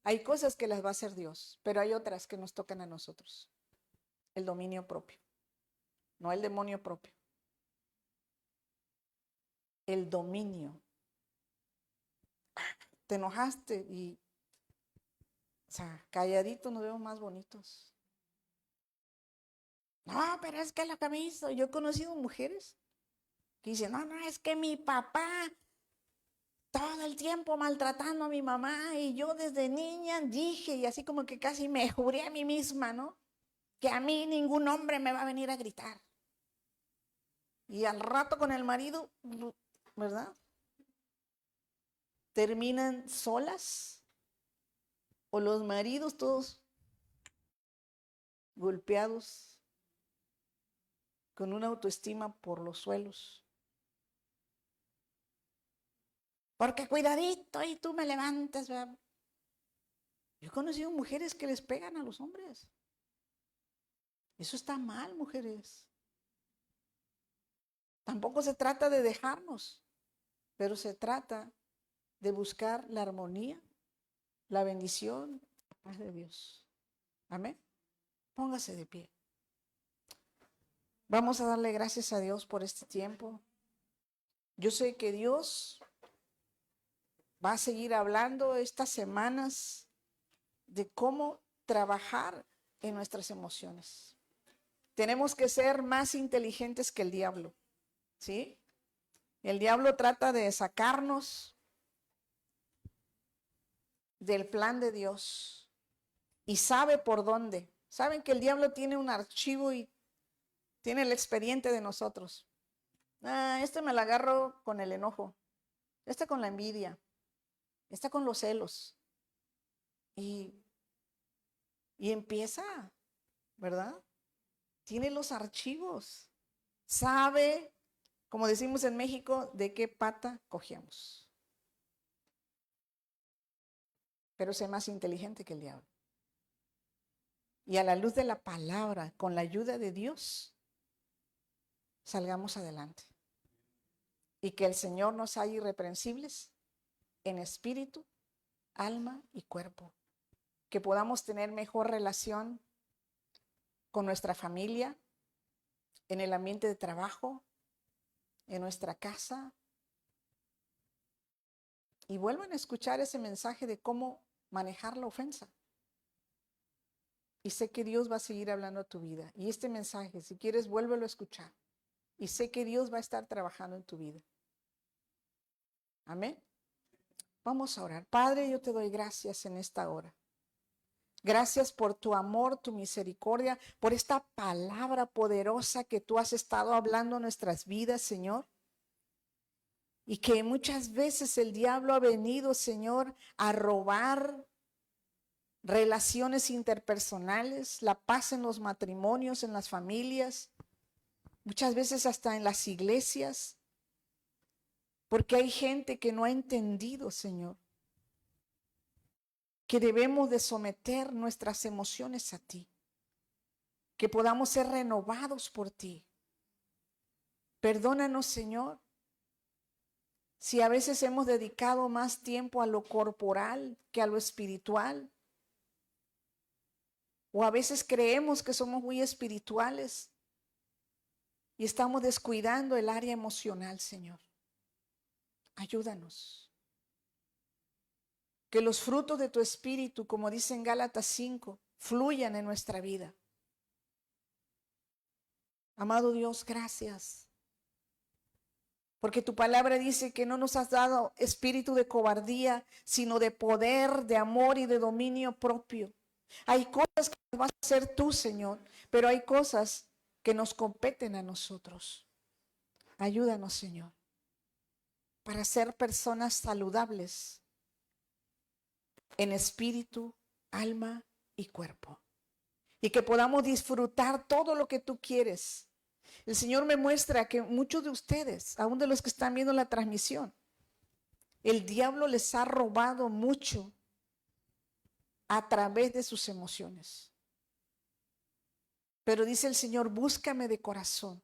Hay cosas que las va a hacer Dios, pero hay otras que nos tocan a nosotros. El dominio propio, no el demonio propio. El dominio. Te enojaste y, o sea, calladitos nos vemos más bonitos. No, pero es que lo que me hizo, yo he conocido mujeres que dicen, no, es que mi papá todo el tiempo maltratando a mi mamá y yo desde niña dije, y así como que casi me juré a mí misma, ¿no? Que a mí ningún hombre me va a venir a gritar. Y al rato con el marido, ¿verdad? Terminan solas o los maridos todos golpeados con una autoestima por los suelos. Porque cuidadito y tú me levantas, ¿verdad? Yo he conocido mujeres que les pegan a los hombres. Eso está mal, mujeres. Tampoco se trata de dejarnos, pero se trata de buscar la armonía, la bendición, la paz de Dios. Amén. Póngase de pie. Vamos a darle gracias a Dios por este tiempo. Yo sé que Dios va a seguir hablando estas semanas de cómo trabajar en nuestras emociones. Tenemos que ser más inteligentes que el diablo, ¿sí? El diablo trata de sacarnos del plan de Dios y sabe por dónde. Saben que el diablo tiene un archivo y tiene el expediente de nosotros. Este me lo agarro con el enojo, este con la envidia, este con los celos. Y empieza, ¿verdad? Tiene los archivos. Sabe, como decimos en México, de qué pata cogemos. Pero sé más inteligente que el diablo. y a la luz de la palabra, con la ayuda de Dios, salgamos adelante. Y que el Señor nos haga irreprensibles en espíritu, alma y cuerpo. Que podamos tener mejor relación con nuestra familia, en el ambiente de trabajo, en nuestra casa. Y vuelvan a escuchar ese mensaje de cómo manejar la ofensa. Y sé que Dios va a seguir hablando a tu vida. Y este mensaje, si quieres, vuélvelo a escuchar. Y sé que Dios va a estar trabajando en tu vida. Amén. Vamos a orar. Padre, yo te doy gracias en esta hora. Gracias por tu amor, tu misericordia, por esta palabra poderosa que tú has estado hablando en nuestras vidas, Señor. Y que muchas veces el diablo ha venido, Señor, a robar relaciones interpersonales, la paz en los matrimonios, en las familias, muchas veces hasta en las iglesias, porque hay gente que no ha entendido, Señor, que debemos de someter nuestras emociones a ti, que podamos ser renovados por ti. Perdónanos, Señor, si a veces hemos dedicado más tiempo a lo corporal que a lo espiritual, o a veces creemos que somos muy espirituales y estamos descuidando el área emocional, Señor. Ayúdanos. Que los frutos de tu espíritu, como dice en Gálatas 5, fluyan en nuestra vida. Amado Dios, gracias. Porque tu palabra dice que no nos has dado espíritu de cobardía, sino de poder, de amor y de dominio propio. Hay cosas que vas a hacer tú, Señor, pero hay cosas que nos competen a nosotros. Ayúdanos, Señor, para ser personas saludables en espíritu, alma y cuerpo. Y que podamos disfrutar todo lo que tú quieres. El Señor me muestra que muchos de ustedes, aún de los que están viendo la transmisión, el diablo les ha robado mucho a través de sus emociones. Pero dice el Señor, búscame de corazón.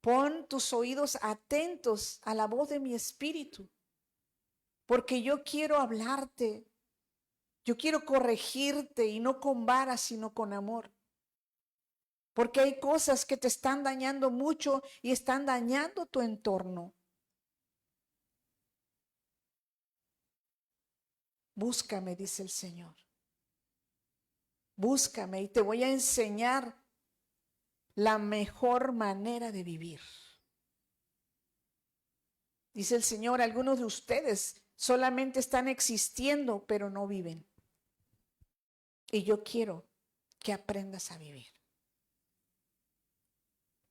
Pon tus oídos atentos a la voz de mi espíritu, porque yo quiero hablarte, yo quiero corregirte y no con vara, sino con amor. Porque hay cosas que te están dañando mucho y están dañando tu entorno. Búscame, dice el Señor. Búscame y te voy a enseñar la mejor manera de vivir. Dice el Señor, algunos de ustedes solamente están existiendo, pero no viven. Y yo quiero que aprendas a vivir.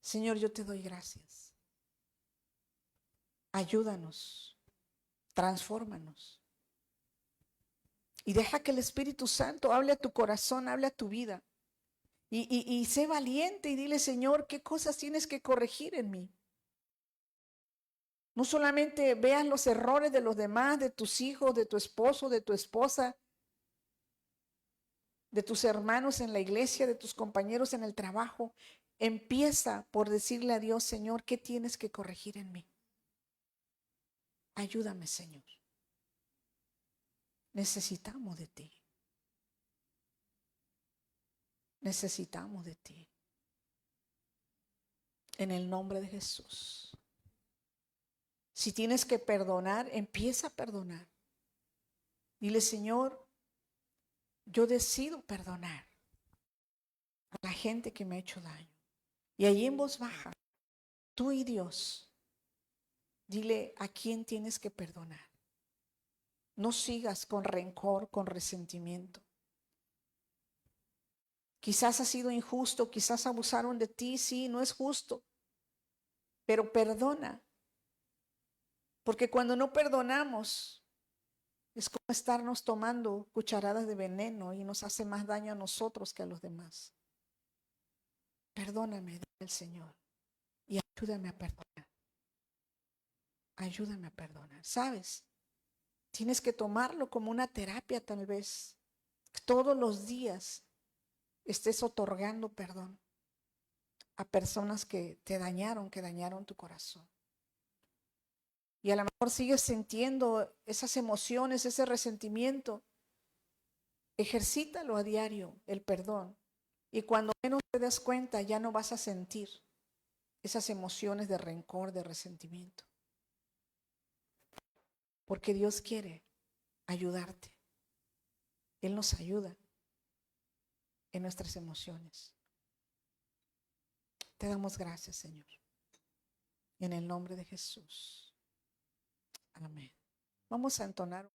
Señor, yo te doy gracias. Ayúdanos, transfórmanos. Y deja que el Espíritu Santo hable a tu corazón, hable a tu vida. Y sé valiente y dile, Señor, ¿qué cosas tienes que corregir en mí? No solamente veas los errores de los demás, de tus hijos, de tu esposo, de tu esposa, de tus hermanos en la iglesia, de tus compañeros en el trabajo. Empieza por decirle a Dios, Señor, ¿qué tienes que corregir en mí? Ayúdame, Señor. Necesitamos de ti. Necesitamos de ti. En el nombre de Jesús. Si tienes que perdonar, empieza a perdonar. Dile, Señor, yo decido perdonar a la gente que me ha hecho daño. Y allí en voz baja, tú y Dios, dile a quién tienes que perdonar. No sigas con rencor, con resentimiento. Quizás ha sido injusto, quizás abusaron de ti, sí, no es justo. Pero perdona. Porque cuando no perdonamos, es como estarnos tomando cucharadas de veneno y nos hace más daño a nosotros que a los demás. Perdóname, dice el Señor, y ayúdame a perdonar. Ayúdame a perdonar. ¿Sabes? Tienes que tomarlo como una terapia tal vez. todos los días estés otorgando perdón a personas que te dañaron, que dañaron tu corazón. Y a lo mejor sigues sintiendo esas emociones, ese resentimiento. Ejercítalo a diario, el perdón. Y cuando menos te des cuenta, ya no vas a sentir esas emociones de rencor, de resentimiento. Porque Dios quiere ayudarte. Él nos ayuda en nuestras emociones. Te damos gracias, Señor. En el nombre de Jesús. Amén. Vamos a entonar.